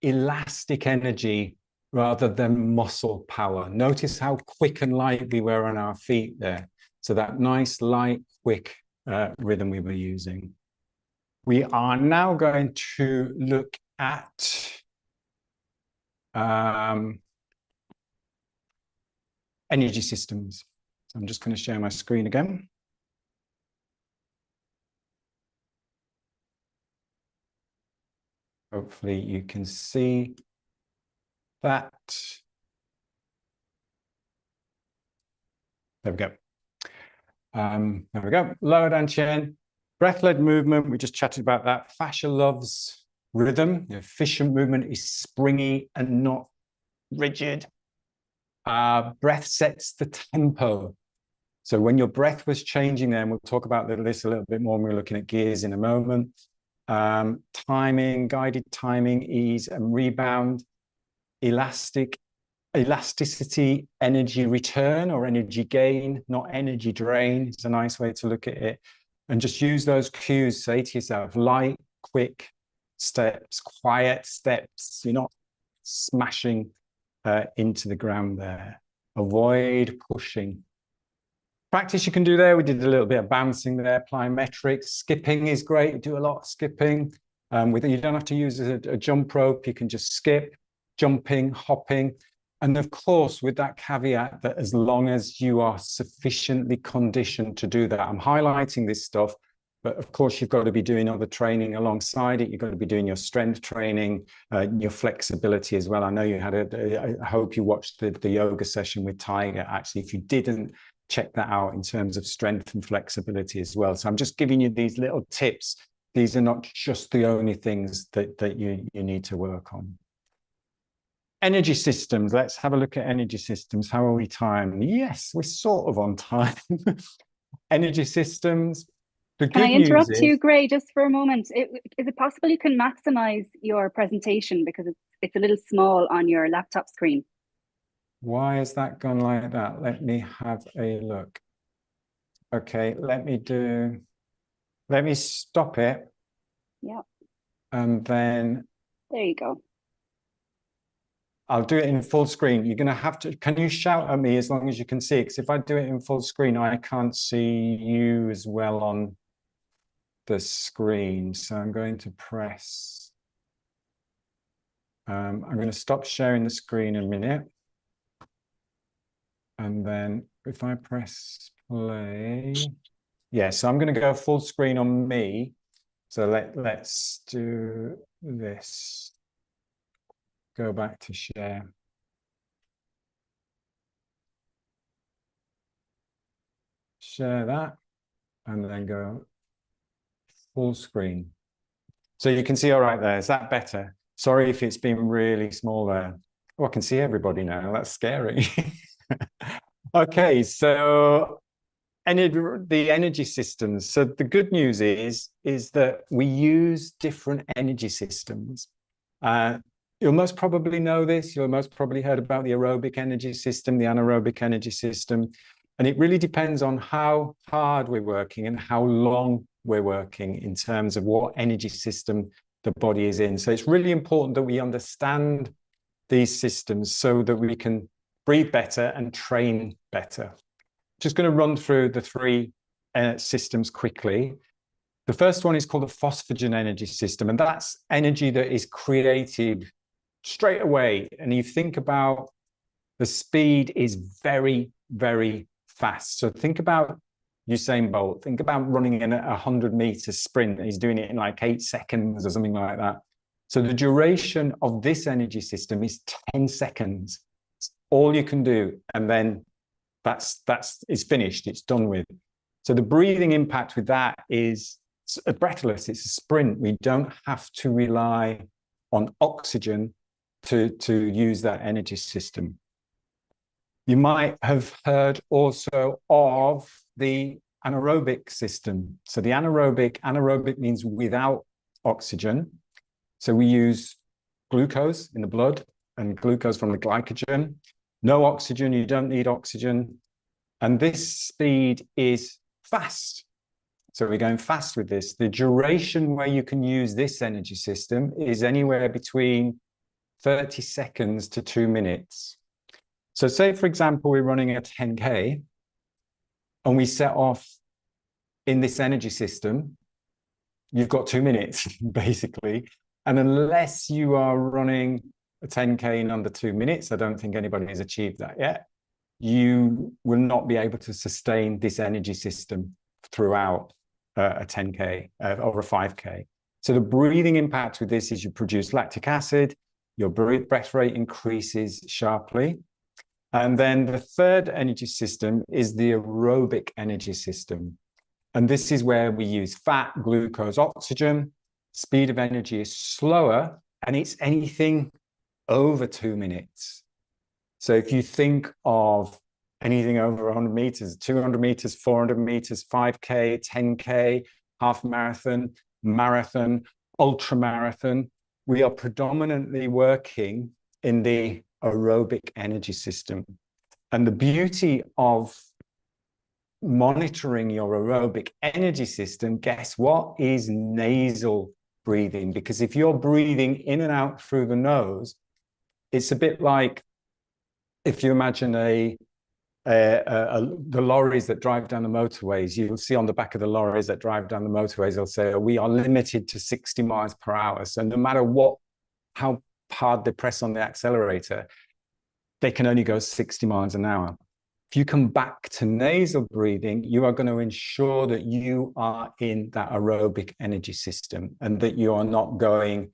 elastic energy rather than muscle power. Notice how quick and light we were on our feet there. So that nice, light, quick rhythm we were using. We are now going to look at energy systems. So I'm just going to share my screen again. Hopefully you can see that. There we go. There we go. Lower down chin. Breath-led movement. We just chatted about that. Fascia loves rhythm. The efficient movement is springy and not rigid. Breath sets the tempo. So when your breath was changing there, and we'll talk about this a little bit more when we're looking at gears in a moment. Timing, guided timing, ease and rebound, elasticity, energy return or energy gain, not energy drain. It's a nice way to look at it. And just use those cues. Say to yourself, light, quick steps, quiet steps. You're not smashing into the ground there. Avoid pushing. Practice you can do there. We did a little bit of bouncing there, plyometrics. Skipping is great. You do a lot of skipping. You don't have to use a jump rope. You can just skip, jumping, hopping. And of course, with that caveat that as long as you are sufficiently conditioned to do that, I'm highlighting this stuff, but of course, you've got to be doing other training alongside it. You've got to be doing your strength training, your flexibility as well. I know you had I hope you watched the yoga session with Tiger. Actually, if you didn't, check that out in terms of strength and flexibility as well. So I'm just giving you these little tips. These are not just the only things that you need to work on. Energy systems. Let's have a look at energy systems. How are we timed? Yes, we're sort of on time. Energy systems. The Can I good news interrupt you, is, Gray, just for a moment? Is it possible you can maximize your presentation because it's a little small on your laptop screen? why has that gone like that? Let me have a look. Okay, let me stop it. Yeah. And then There you go. I'll do it in full screen. You're going to have to, can you shout at me as long as you can see it? Because if I do it in full screen, I can't see you as well on the screen. So I'm going to press, I'm going to stop sharing the screen in a minute. And then if I press play, yeah, so I'm going to go full screen on me. So let's do this. Go back to share. Share that, and then go full screen. So you can see all right there. Is that better? Sorry if it's been really small there. Oh, I can see everybody now. That's scary. Okay, so the energy systems. So the good news is that we use different energy systems. You'll most probably know this. You'll most probably heard about the aerobic energy system, the anaerobic energy system. And it really depends on how hard we're working and how long we're working in terms of what energy system the body is in. So it's really important that we understand these systems so that we can breathe better and train better. Just going to run through the three systems quickly. The first one is called the phosphagen energy system, and that's energy that is created straight away. And you think about the speed is very, very fast. So think about Usain Bolt. Think about running in a 100-meter sprint. He's doing it in like 8 seconds or something like that. So the duration of this energy system is 10 seconds. It's all you can do. And then it's finished. It's done with. So the breathing impact with that is breathless. It's a sprint. We don't have to rely on oxygen to use that energy system. You might have heard also of the anaerobic system. So the anaerobic means without oxygen. So we use glucose in the blood and glucose from the glycogen. No oxygen, you don't need oxygen. And this speed is fast. So we're going fast with this. The duration where you can use this energy system is anywhere between 30 seconds to 2 minutes. So say, for example, we're running a 10K and we set off in this energy system, you've got 2 minutes, basically. And unless you are running a 10K in under 2 minutes, I don't think anybody has achieved that yet, you will not be able to sustain this energy system throughout a 10K or a 5K. So the breathing impact with this is you produce lactic acid, your breath rate increases sharply. And then the third energy system is the aerobic energy system. And this is where we use fat, glucose, oxygen. Speed of energy is slower, and it's anything over 2 minutes. So if you think of anything over 100 meters, 200 meters, 400 meters, 5K, 10K, half marathon, marathon, ultra marathon, we are predominantly working in the aerobic energy system. And the beauty of monitoring your aerobic energy system, guess what, is nasal breathing. Because if you're breathing in and out through the nose, it's a bit like if you imagine the lorries that drive down the motorways. You'll see on the back of the lorries that drive down the motorways, they'll say, we are limited to 60 miles per hour. So no matter how hard they press on the accelerator, they can only go 60 miles an hour. If you come back to nasal breathing, you are going to ensure that you are in that aerobic energy system and that you are not going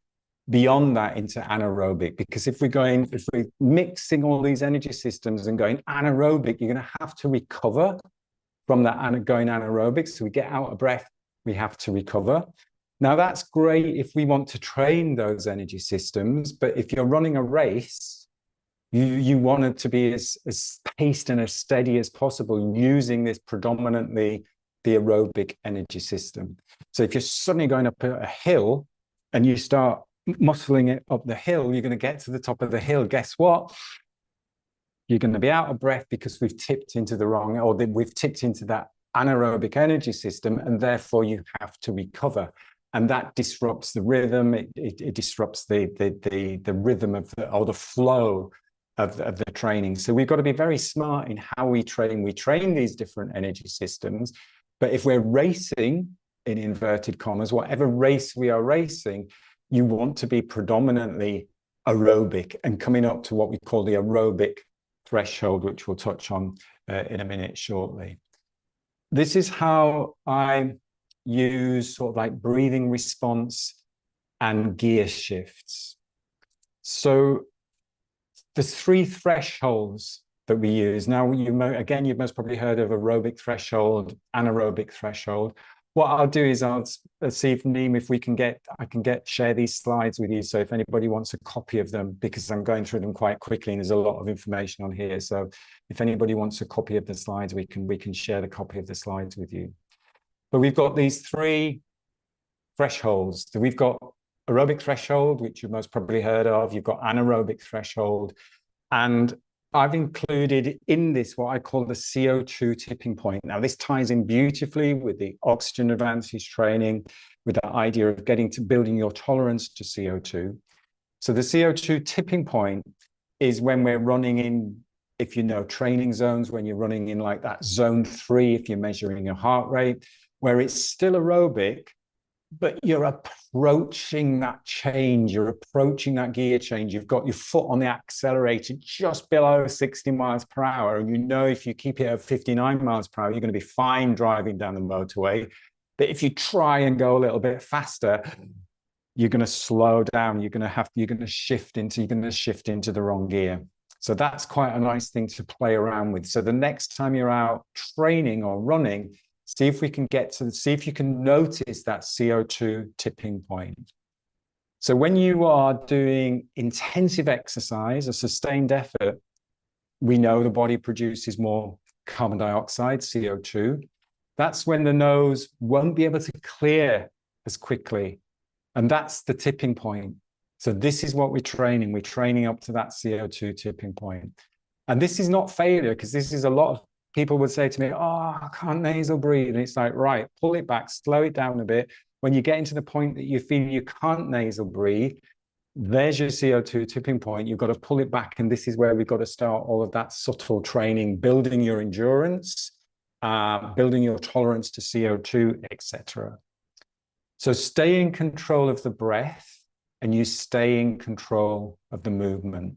beyond that into anaerobic. Because if we're mixing all these energy systems and going anaerobic, you're going to have to recover from that going anaerobic. So we get out of breath, we have to recover. Now that's great if we want to train those energy systems, but if you're running a race, you want it to be as paced and as steady as possible using this predominantly the aerobic energy system. So if you're suddenly going up a hill and you start muscling it up the hill, you're going to get to the top of the hill. Guess what? You're going to be out of breath because we've tipped into we've tipped into that anaerobic energy system, and therefore you have to recover. and that disrupts the rhythm. It disrupts the rhythm of or the flow of the training. So we've got to be very smart in how we train. We train these different energy systems, but if we're racing, in inverted commas, whatever race we are racing, you want to be predominantly aerobic and coming up to what we call the aerobic threshold, which we'll touch on in a minute shortly. This is how I use sort of like breathing response and gear shifts. So there's 3 thresholds that we use. Now, you've most probably heard of aerobic threshold, anaerobic threshold. What I'll do is let's see if Neem, if we can share these slides with you. So if anybody wants a copy of them, because I'm going through them quite quickly and there's a lot of information on here. So if anybody wants a copy of the slides, we can share the copy of the slides with you. But we've got these 3 thresholds. So we've got aerobic threshold, which you've most probably heard of. You've got anaerobic threshold. And I've included in this what I call the CO2 tipping point. Now, this ties in beautifully with the Oxygen Advantage training, with the idea of building your tolerance to CO2. So the CO2 tipping point is when we're running in, if you know, training zones, when you're running in like that zone 3, if you're measuring your heart rate, where it's still aerobic, but you're approaching that change, you're approaching that gear change. You've got your foot on the accelerator just below 60 miles per hour. And you know, if you keep it at 59 miles per hour, you're going to be fine driving down the motorway. But if you try and go a little bit faster, you're going to slow down. You're going to shift into the wrong gear. So that's quite a nice thing to play around with. So the next time you're out training or running, see if you can notice that CO2 tipping point. So when you are doing intensive exercise, a sustained effort, we know the body produces more carbon dioxide, CO2. That's when the nose won't be able to clear as quickly. And that's the tipping point. So this is what we're training. We're training up to that CO2 tipping point. And this is not failure, because this is a lot of people would say to me, oh, I can't nasal breathe. And it's like, right, pull it back, slow it down a bit. When you get into the point that you feel you can't nasal breathe, there's your CO2 tipping point. You've got to pull it back. And this is where we've got to start all of that subtle training, building your endurance, building your tolerance to CO2, etc. So stay in control of the breath and you stay in control of the movement.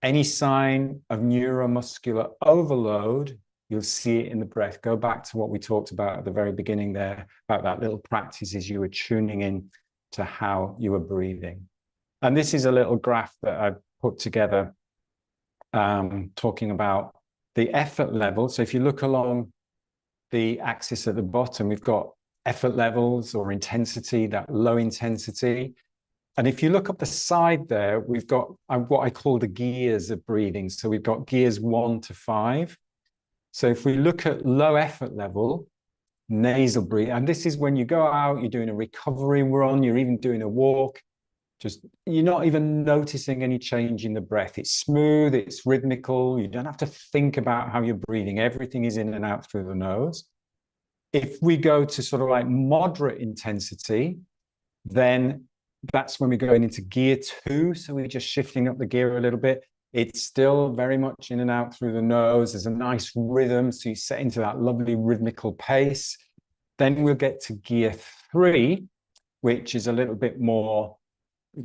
Any sign of neuromuscular overload, you'll see it in the breath. Go back to what we talked about at the very beginning there, about that little practice as you were tuning in to how you were breathing. And this is a little graph that I've put together talking about the effort level. So if you look along the axis at the bottom, we've got effort levels or intensity, that low intensity. And if you look up the side there, we've got what I call the gears of breathing. So we've got gears 1 to 5. So if we look at low effort level, nasal breathing, and this is when you go out, you're doing a recovery run, you're even doing a walk, you're not even noticing any change in the breath. It's smooth, it's rhythmical. You don't have to think about how you're breathing. Everything is in and out through the nose. If we go to sort of like moderate intensity, then that's when we're going into gear 2. So we're just shifting up the gear a little bit. It's still very much in and out through the nose. There's a nice rhythm. So you set into that lovely rhythmical pace. Then we'll get to gear 3, which is a little bit more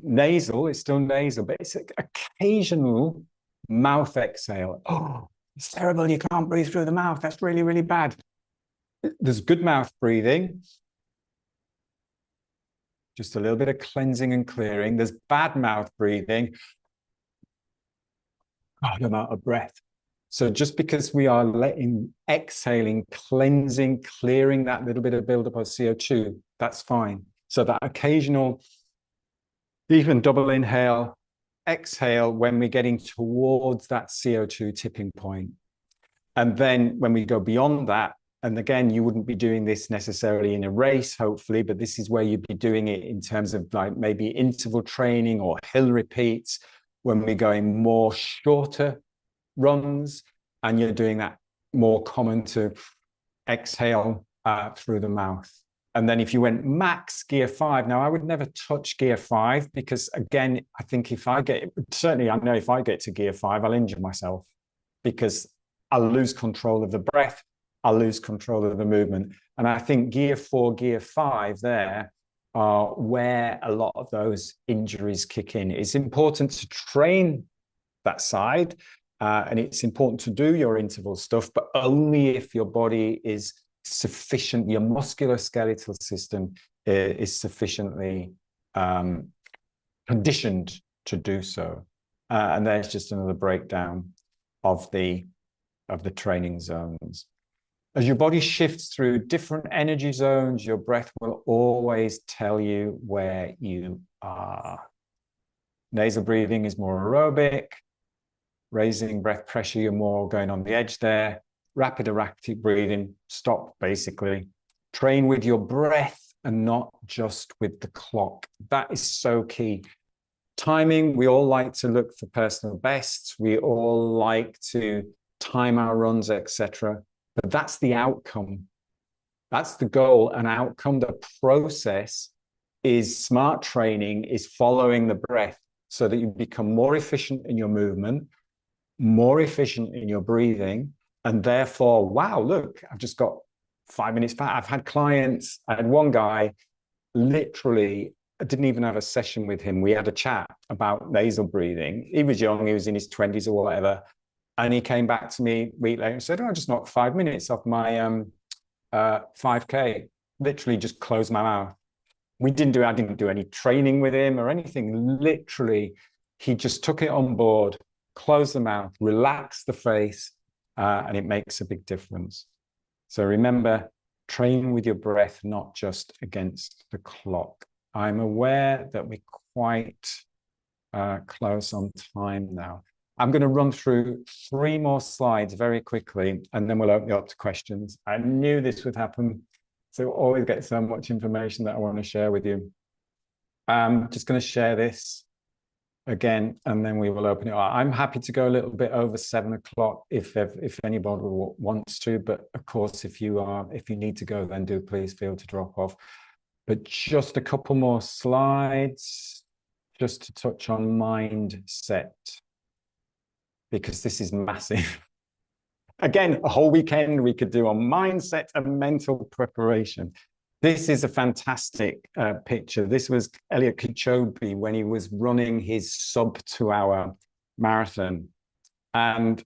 nasal. It's still nasal, but it's an occasional mouth exhale. Oh, it's terrible. You can't breathe through the mouth. That's really, really bad. There's good mouth breathing. Just a little bit of cleansing and clearing. There's bad mouth breathing. God, I'm out of breath. So just because we are exhaling, cleansing, clearing that little bit of buildup of CO2, that's fine. So that occasional, even double inhale, exhale when we're getting towards that CO2 tipping point. And then when we go beyond that, and again, you wouldn't be doing this necessarily in a race, hopefully, but this is where you'd be doing it in terms of like maybe interval training or hill repeats, when we're going more shorter runs and you're doing that more common to exhale through the mouth. And then if you went max gear 5, now I would never touch gear 5 because, again, I think if I get, certainly I know if I get to gear 5, I'll injure myself because I'll lose control of the breath, I'll lose control of the movement. And I think gear 4, gear 5 there are where a lot of those injuries kick in. It's important to train that side, and it's important to do your interval stuff, but only if your body is sufficient, your musculoskeletal system is sufficiently conditioned to do so. And there's just another breakdown of the training zones. As your body shifts through different energy zones, your breath will always tell you where you are. Nasal breathing is more aerobic. Raising breath pressure, you're more going on the edge there. Rapid erratic breathing, stop basically. Train with your breath and not just with the clock. That is so key. Timing, we all like to look for personal bests. We all like to time our runs, etc. But that's the outcome. That's the goal and outcome. The process is smart training, is following the breath so that you become more efficient in your movement, more efficient in your breathing, and therefore, wow, look, I've just got 5 minutes back. I've had clients, I had one guy, literally, I didn't even have a session with him. We had a chat about nasal breathing. He was young, he was in his 20s or whatever. And he came back to me a week later and said, oh, I just knocked 5 minutes off my 5K. Literally just closed my mouth. I didn't do any training with him or anything. Literally, he just took it on board, closed the mouth, relaxed the face, and it makes a big difference. So remember, train with your breath, not just against the clock. I'm aware that we're quite close on time now. I'm going to run through 3 more slides very quickly, and then we'll open it up to questions. I knew this would happen, so we'll always get so much information that I want to share with you. I'm just going to share this again, and then we will open it up. I'm happy to go a little bit over 7 o'clock if anybody wants to, but of course, if you need to go, then do please feel to drop off. But just a couple more slides, just to touch on mindset, because this is massive. Again, a whole weekend we could do on mindset and mental preparation. This is a fantastic picture. This was Eliud Kipchoge when he was running his sub-2-hour marathon. And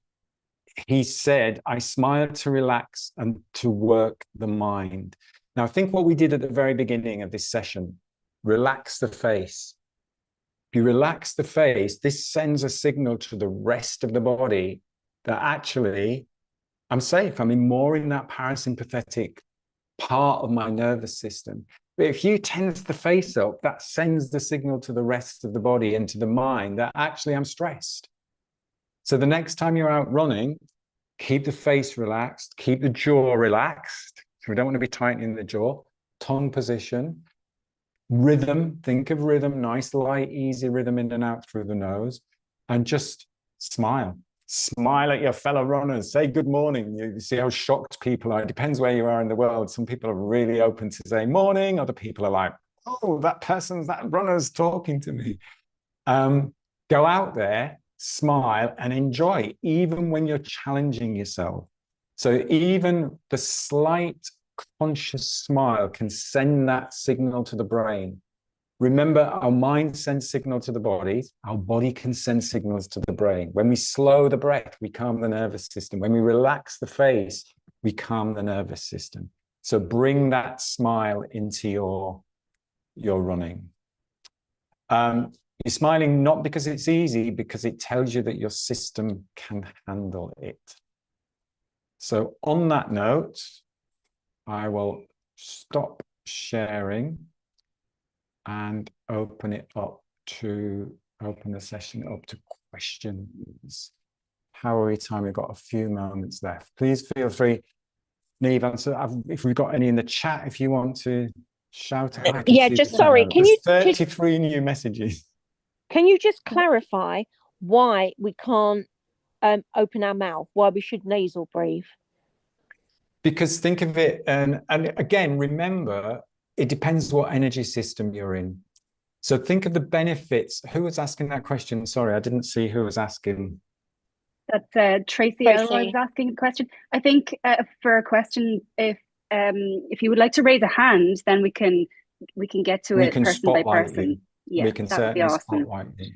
he said, I smile to relax and to work the mind. Now, I think what we did at the very beginning of this session, relax the face. If you relax the face, this sends a signal to the rest of the body that actually I'm safe. I'm more in that parasympathetic part of my nervous system. But if you tense the face up, that sends the signal to the rest of the body and to the mind that actually I'm stressed. So the next time you're out running, keep the face relaxed, keep the jaw relaxed. So we don't want to be tightening the jaw. Tongue position. Rhythm, think of rhythm, nice, light, easy rhythm in and out through the nose. And just smile. Smile at your fellow runners. Say good morning. You see how shocked people are. It depends where you are in the world. Some people are really open to say morning. Other people are like, oh, that runner's talking to me. Go out there, smile, and enjoy, even when you're challenging yourself. So even the slight conscious smile can send that signal to the brain. Remember, our mind sends signal to the body. Our body can send signals to the brain. When we slow the breath, we calm the nervous system. When we relax the face, we calm the nervous system. So bring that smile into your running. You're smiling not because it's easy, because it tells you that your system can handle it. So on that note, I will stop sharing and open the session up to questions. How are we time? We've got a few moments left. Please feel free, Neve, if we've got any in the chat, if you want to shout out. Yeah, just sorry. Can you 33 new messages. Can you just clarify why we can't open our mouth? Why we should nasal breathe? Because think of it, and again, remember, it depends what energy system you're in. So think of the benefits. Who was asking that question? Sorry, I didn't see who was asking. That's Tracy Elroy was asking the question. I think for a question, if you would like to raise a hand, then we can get to it person by person. Yeah, we can that would be certainly awesome. spotlight you.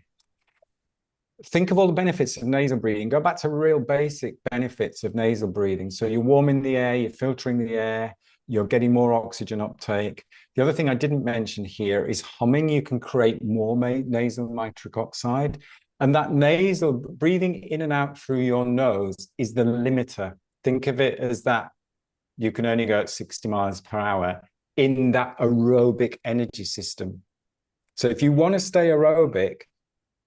Think of all the benefits of nasal breathing. Go back to real basic benefits of nasal breathing. So you're warming the air, you're filtering the air, you're getting more oxygen uptake. The other thing I didn't mention here is humming. You can create more nasal nitric oxide. And that nasal breathing in and out through your nose is the limiter. Think of it as that you can only go at 60 miles per hour in that aerobic energy system. So if you want to stay aerobic,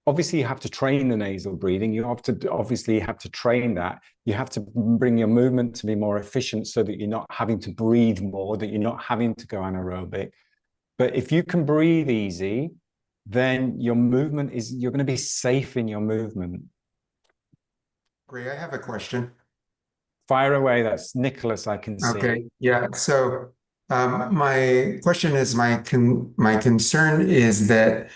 obviously you have to train the nasal breathing. You have to obviously have to train that. You have to bring your movement to be more efficient so that you're not having to breathe more, that you're not having to go anaerobic. But if you can breathe easy, then your movement is, you're going to be safe in your movement. Gray, I have a question. Fire away. That's Nicholas, I can see. Okay, yeah. So my question is, my concern is that,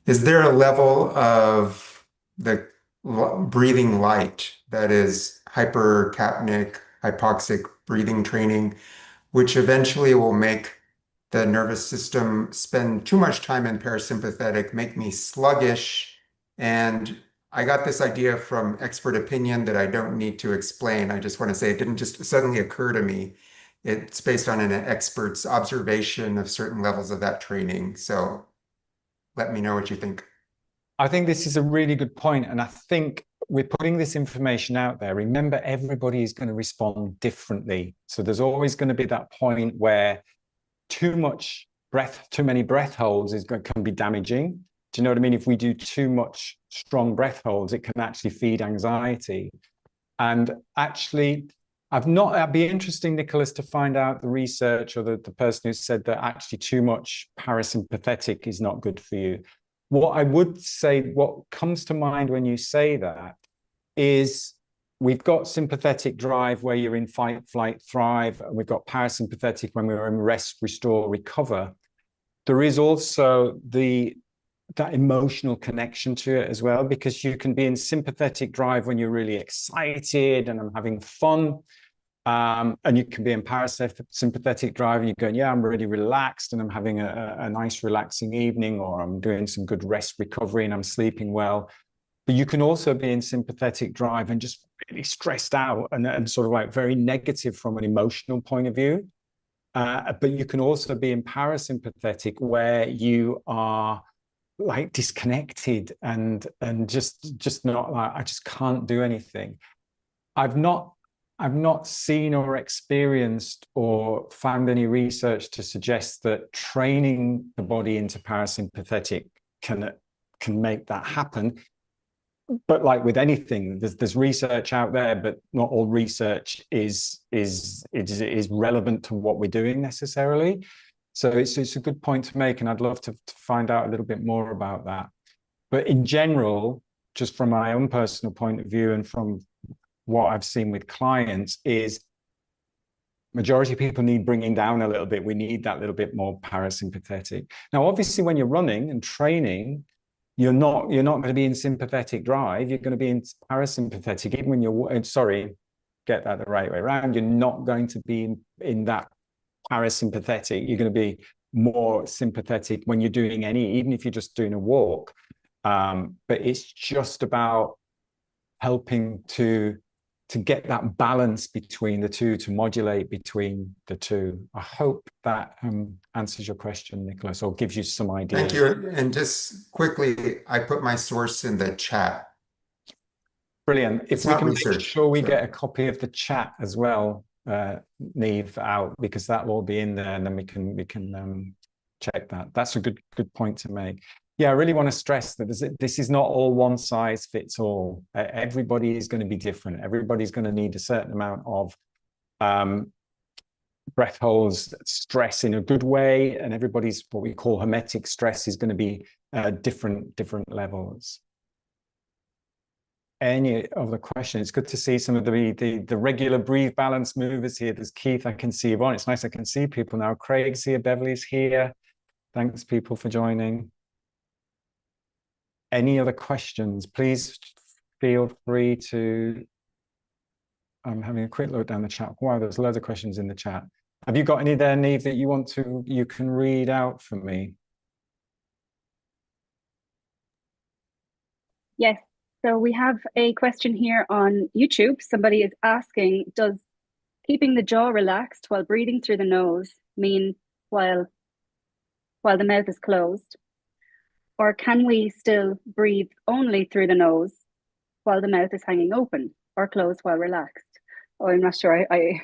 is there a level of the breathing light that is hypercapnic, hypoxic breathing training, which eventually will make the nervous system spend too much time in parasympathetic, make me sluggish? And I got this idea from expert opinion that I don't need to explain. I just want to say it didn't just suddenly occur to me. It's based on an expert's observation of certain levels of that training. So let me know what you think. I think this is a really good point. And I think we're putting this information out there. Remember, everybody is going to respond differently. So there's always going to be that point where too many breath holds can be damaging. Do you know what I mean? If we do too much strong breath holds, it can actually feed anxiety. And actually, it'd be interesting, Nicholas, to find out the research or the person who said that actually too much parasympathetic is not good for you. What I would say, what comes to mind when you say that is we've got sympathetic drive where you're in fight, flight, thrive, and we've got parasympathetic when we're in rest, restore, recover. There is also that emotional connection to it as well, because you can be in sympathetic drive when you're really excited and I'm having fun. And you can be in parasympathetic drive and you're going, yeah, I'm really relaxed and I'm having a nice relaxing evening, or I'm doing some good rest recovery and I'm sleeping well. But you can also be in sympathetic drive and just really stressed out and sort of like very negative from an emotional point of view. But you can also be in parasympathetic where you are like disconnected and just not like, I just can't do anything. I've not seen or experienced or found any research to suggest that training the body into parasympathetic can make that happen. But like with anything, there's research out there, but not all research is relevant to what we're doing necessarily. So it's a good point to make, and I'd love to find out a little bit more about that. But in general, just from my own personal point of view and from what I've seen with clients, is majority of people need bringing down a little bit. We need that little bit more parasympathetic. Now, obviously, when you're running and training, you're not going to be in sympathetic drive. You're going to be in parasympathetic. Even when you're, get that the right way around. You're not going to be in that parasympathetic. You're going to be more sympathetic when you're doing even if you're just doing a walk. But it's just about helping to get that balance between the two, to modulate between the two. I hope that answers your question, Nicholas, or gives you some ideas. Thank you. And just quickly, I put my source in the chat. Brilliant. If we can make sure we get a copy of the chat as well, Neve, out, because that will be in there, and then we can check that. That's a good point to make. Yeah, I really want to stress that this is not all one size fits all. Everybody is going to be different. Everybody's going to need a certain amount of breath holds, stress in a good way, and everybody's what we call hermetic stress is going to be different levels. any of the questions. It's good to see some of the regular breathe balance movers here. There's Keith, I can see Yvonne. It's nice I can see people now. Craig's here, Beverly's here. Thanks, people, for joining. Any other questions? Please feel free to... I'm having a quick look down the chat. Wow, there's loads of questions in the chat. Have you got any there, Neve, that you can read out for me? Yes. So we have a question here on YouTube. Somebody is asking, does keeping the jaw relaxed while breathing through the nose mean while the mouth is closed? Or can we still breathe only through the nose while the mouth is hanging open, or closed while relaxed? Oh, I'm not sure I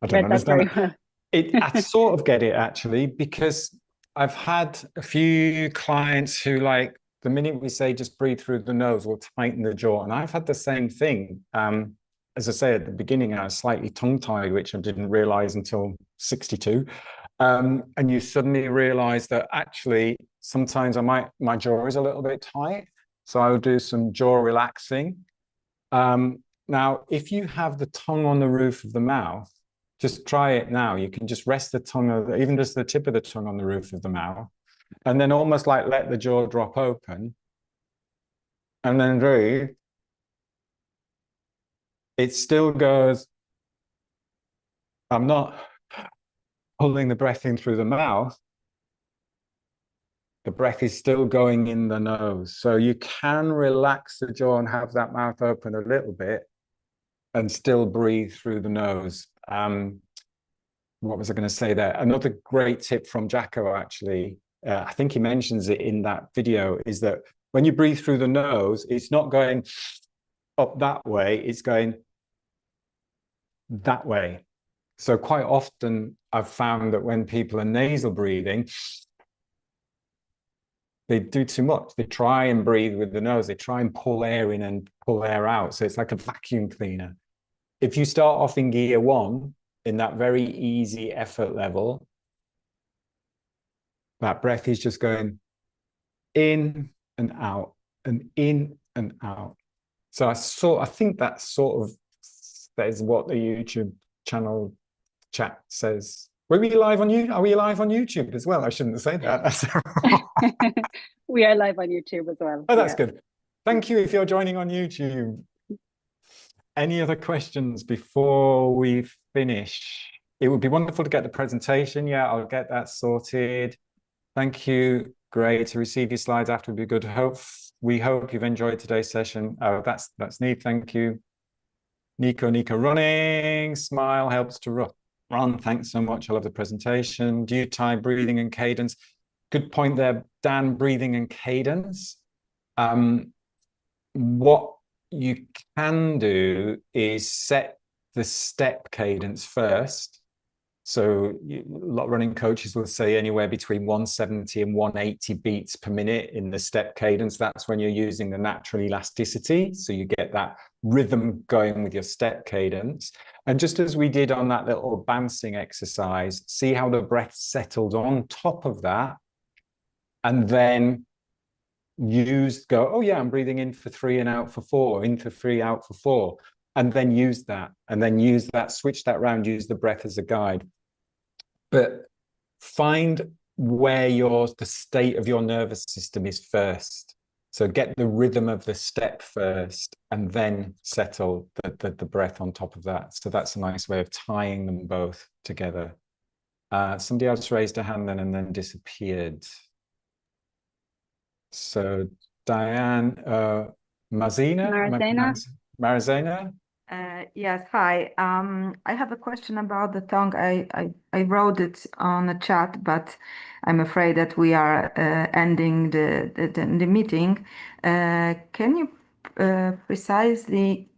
don't understand that. I sort of get it, actually, because I've had a few clients who, like, the minute we say just breathe through the nose, we'll tighten the jaw. And I've had the same thing. As I say, at the beginning, I was slightly tongue-tied, which I didn't realize until 62. And you suddenly realize that actually, sometimes my jaw is a little bit tight. So I'll do some jaw relaxing. Now, if you have the tongue on the roof of the mouth, just try it now. You can just rest the tongue, even just the tip of the tongue on the roof of the mouth, and then almost like let the jaw drop open, and then breathe. It still goes, I'm not pulling the breath in through the mouth. The breath is still going in the nose. So you can relax the jaw and have that mouth open a little bit and still breathe through the nose. What was I going to say there? Another great tip from Jacko, actually, I think he mentions it in that video, is that when you breathe through the nose, it's not going up that way, it's going that way. So quite often I've found that when people are nasal breathing, they do too much. They try and breathe with the nose. They try and pull air in and pull air out. So it's like a vacuum cleaner. If you start off in gear 1, in that very easy effort level, that breath is just going in and out and in and out. So I think that is what the YouTube channel chat says. Are we live on YouTube as well? I shouldn't say that. We are live on YouTube as well. Oh, that's good. Thank you if you're joining on YouTube. Any other questions before we finish? It would be wonderful to get the presentation. Yeah, I'll get that sorted. Thank you. Great to receive your slides after would be good. We hope you've enjoyed today's session. Oh, that's neat. Thank you. Nico running. Smile helps to run. Thanks so much. I love the presentation. Do you tie breathing and cadence? Good point there, Dan. Breathing and cadence. What you can do is set the step cadence first. So a lot of running coaches will say anywhere between 170 and 180 beats per minute in the step cadence. That's when you're using the natural elasticity. So you get that rhythm going with your step cadence. And just as we did on that little bouncing exercise, see how the breath settled on top of that. And then go, oh yeah, I'm breathing in for 3 and out for 4, in for 3, out for 4. And then use that, switch that round, use the breath as a guide. But find where the state of your nervous system is first. So get the rhythm of the step first, and then settle the breath on top of that. So that's a nice way of tying them both together. Somebody else raised a hand then and then disappeared. So Diane, Marzena? Yes, hi. I have a question about the tongue. I wrote it on the chat, but I'm afraid that we are ending the meeting. Can you precisely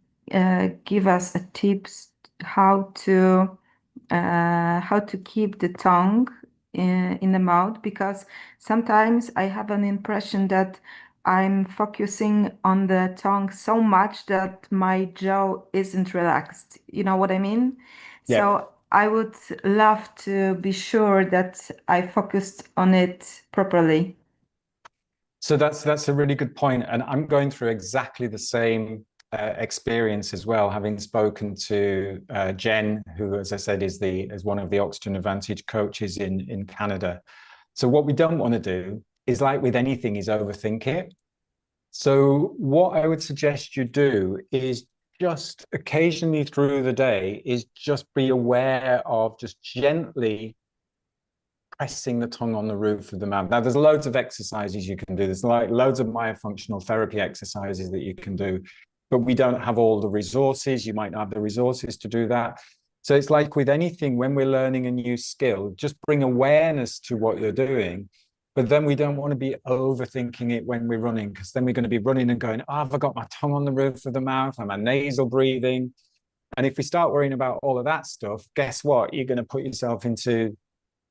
give us a tips how to keep the tongue in the mouth? Because sometimes I have an impression that I'm focusing on the tongue so much that my jaw isn't relaxed. You know what I mean? Yeah. So I would love to be sure that I focused on it properly. So that's a really good point, and I'm going through exactly the same experience as well, having spoken to Jen, who, as I said, is one of the Oxygen Advantage coaches in Canada. So what we don't want to do is, like with anything, is overthink it. So what I would suggest you do is just occasionally through the day is just be aware of just gently pressing the tongue on the roof of the mouth. Now, there's loads of exercises you can do. There's like loads of myofunctional therapy exercises that you can do, but we don't have all the resources. You might not have the resources to do that. So it's like with anything, when we're learning a new skill, just bring awareness to what you're doing. But then we don't want to be overthinking it when we're running, because then we're going to be running and going, oh, have I got my tongue on the roof of the mouth? Am I nasal breathing? And if we start worrying about all of that stuff, guess what? You're going to put yourself into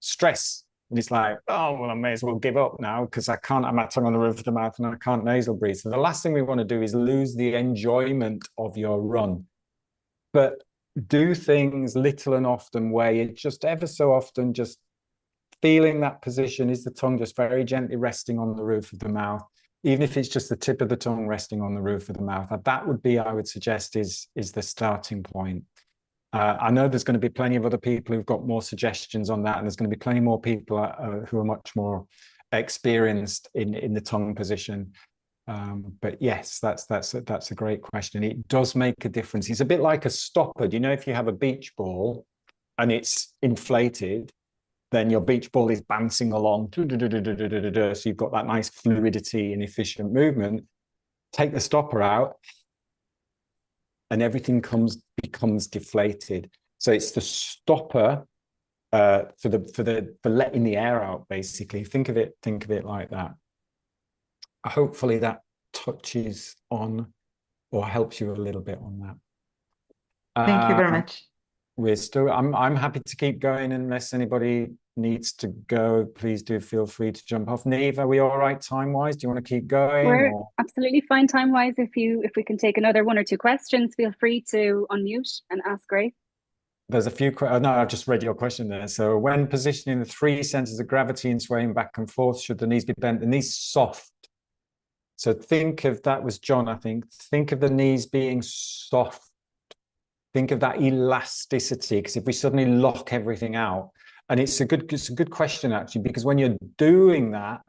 stress. And it's like, oh, well, I may as well give up now because I can't have my tongue on the roof of the mouth and I can't nasal breathe. So the last thing we want to do is lose the enjoyment of your run. But do things little and often where you just ever so often just feeling that position. Is the tongue just very gently resting on the roof of the mouth? Even if it's just the tip of the tongue resting on the roof of the mouth, that would be, I would suggest, is the starting point. I know there's going to be plenty of other people who've got more suggestions on that, and there's going to be plenty more people who are much more experienced in the tongue position. But yes, that's a great question. It does make a difference. It's a bit like a stopper. Do you know if you have a beach ball and it's inflated, then your beach ball is bouncing along, so you've got that nice fluidity and efficient movement. Take the stopper out, and everything becomes deflated. So it's the stopper for letting the air out, basically. Think of it like that. Hopefully that touches on or helps you a little bit on that. Thank you very much. I'm happy to keep going unless anybody needs to go. Please do feel free to jump off. Neve, are we all right time-wise? Do you want to keep going? We're absolutely fine time-wise. If we can take another one or two questions, feel free to unmute and ask Gray. There's a few. No, I just read your question there. So when positioning the 3 centers of gravity and swaying back and forth, should the knees be bent? The knees soft. So think of that was John, I think. Think of the knees being soft. Think of that elasticity, because if we suddenly lock everything out, and it's a good question actually, because when you're doing that,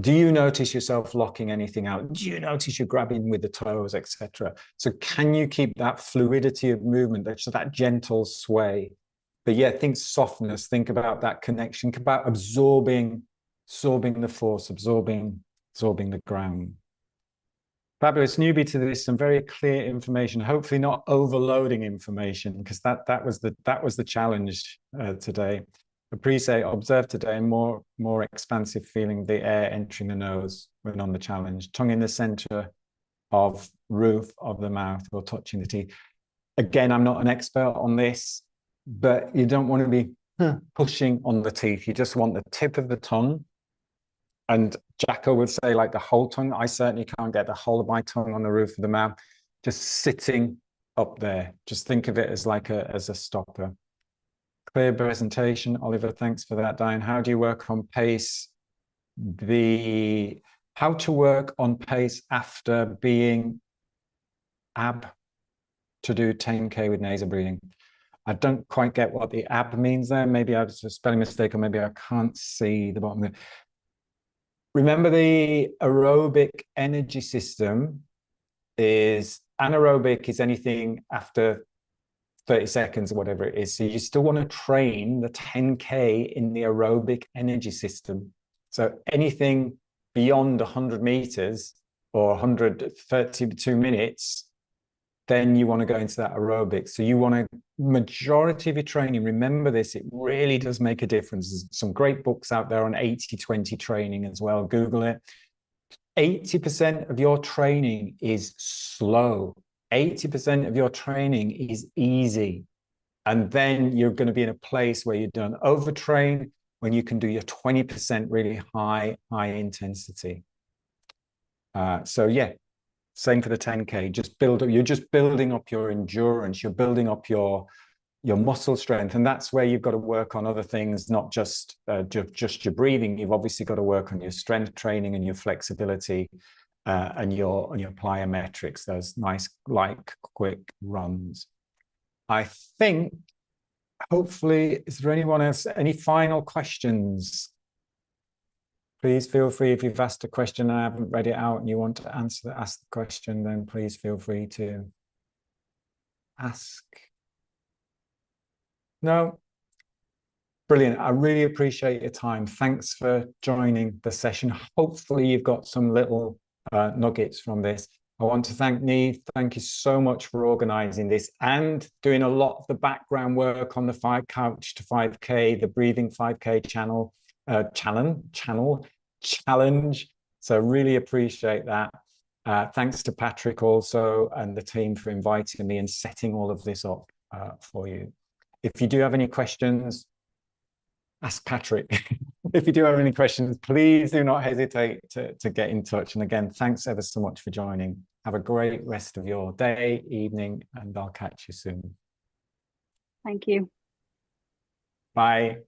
do you notice yourself locking anything out? Do you notice you're grabbing with the toes, etc.? So can you keep that fluidity of movement, that gentle sway? But yeah, think softness. Think about that connection. Think about absorbing the force, absorbing the ground. Fabulous. Newbie to this, some very clear information, hopefully not overloading information, because that was the challenge today. Appreciate, observe today, more expansive feeling of the air entering the nose when on the challenge. Tongue in the center of roof of the mouth or touching the teeth. Again, I'm not an expert on this, but you don't want to be pushing on the teeth. You just want the tip of the tongue. And Jacko would say like the whole tongue. I certainly can't get the whole of my tongue on the roof of the mouth, just sitting up there. Just think of it as like as a stopper. Clear presentation, Oliver. Thanks for that, Diane. How do you work on pace? How to work on pace after being to do 10K with nasal breathing. I don't quite get what the ab means there. Maybe I was a spelling mistake, or maybe I can't see the bottom of it. Remember, the aerobic energy system is anaerobic is anything after 30 seconds or whatever it is. So you still want to train the 10K in the aerobic energy system. So anything beyond 100 meters or 132 minutes, then you want to go into that aerobic. So you want to, majority of your training, remember this, it really does make a difference. There's some great books out there on 80-20 training as well. Google it. 80% of your training is slow. 80% of your training is easy. And then you're going to be in a place where you don't overtrain, when you can do your 20% really high intensity. So yeah, same for the 10K. Just build up. You're just building up your endurance. You're building up your your muscle strength, and that's where you've got to work on other things, not just your breathing. You've obviously got to work on your strength training and your flexibility, and your plyometrics, those nice light quick runs. I think, hopefully, is there anyone else, any final questions? Please feel free, if you've asked a question and I haven't read it out and you want to ask the question, then please feel free to ask. No? Brilliant. I really appreciate your time. Thanks for joining the session. Hopefully you've got some little nuggets from this. I want to thank Neve. Thank you so much for organizing this and doing a lot of the background work on the Couch to 5K, the breathing 5K challenge. So really appreciate that. Thanks to Patrick also and the team for inviting me and setting all of this up for you. If you do have any questions, ask Patrick. If you do have any questions, please do not hesitate to get in touch. And again, thanks ever so much for joining. Have a great rest of your day, evening, and I'll catch you soon. Thank you. Bye.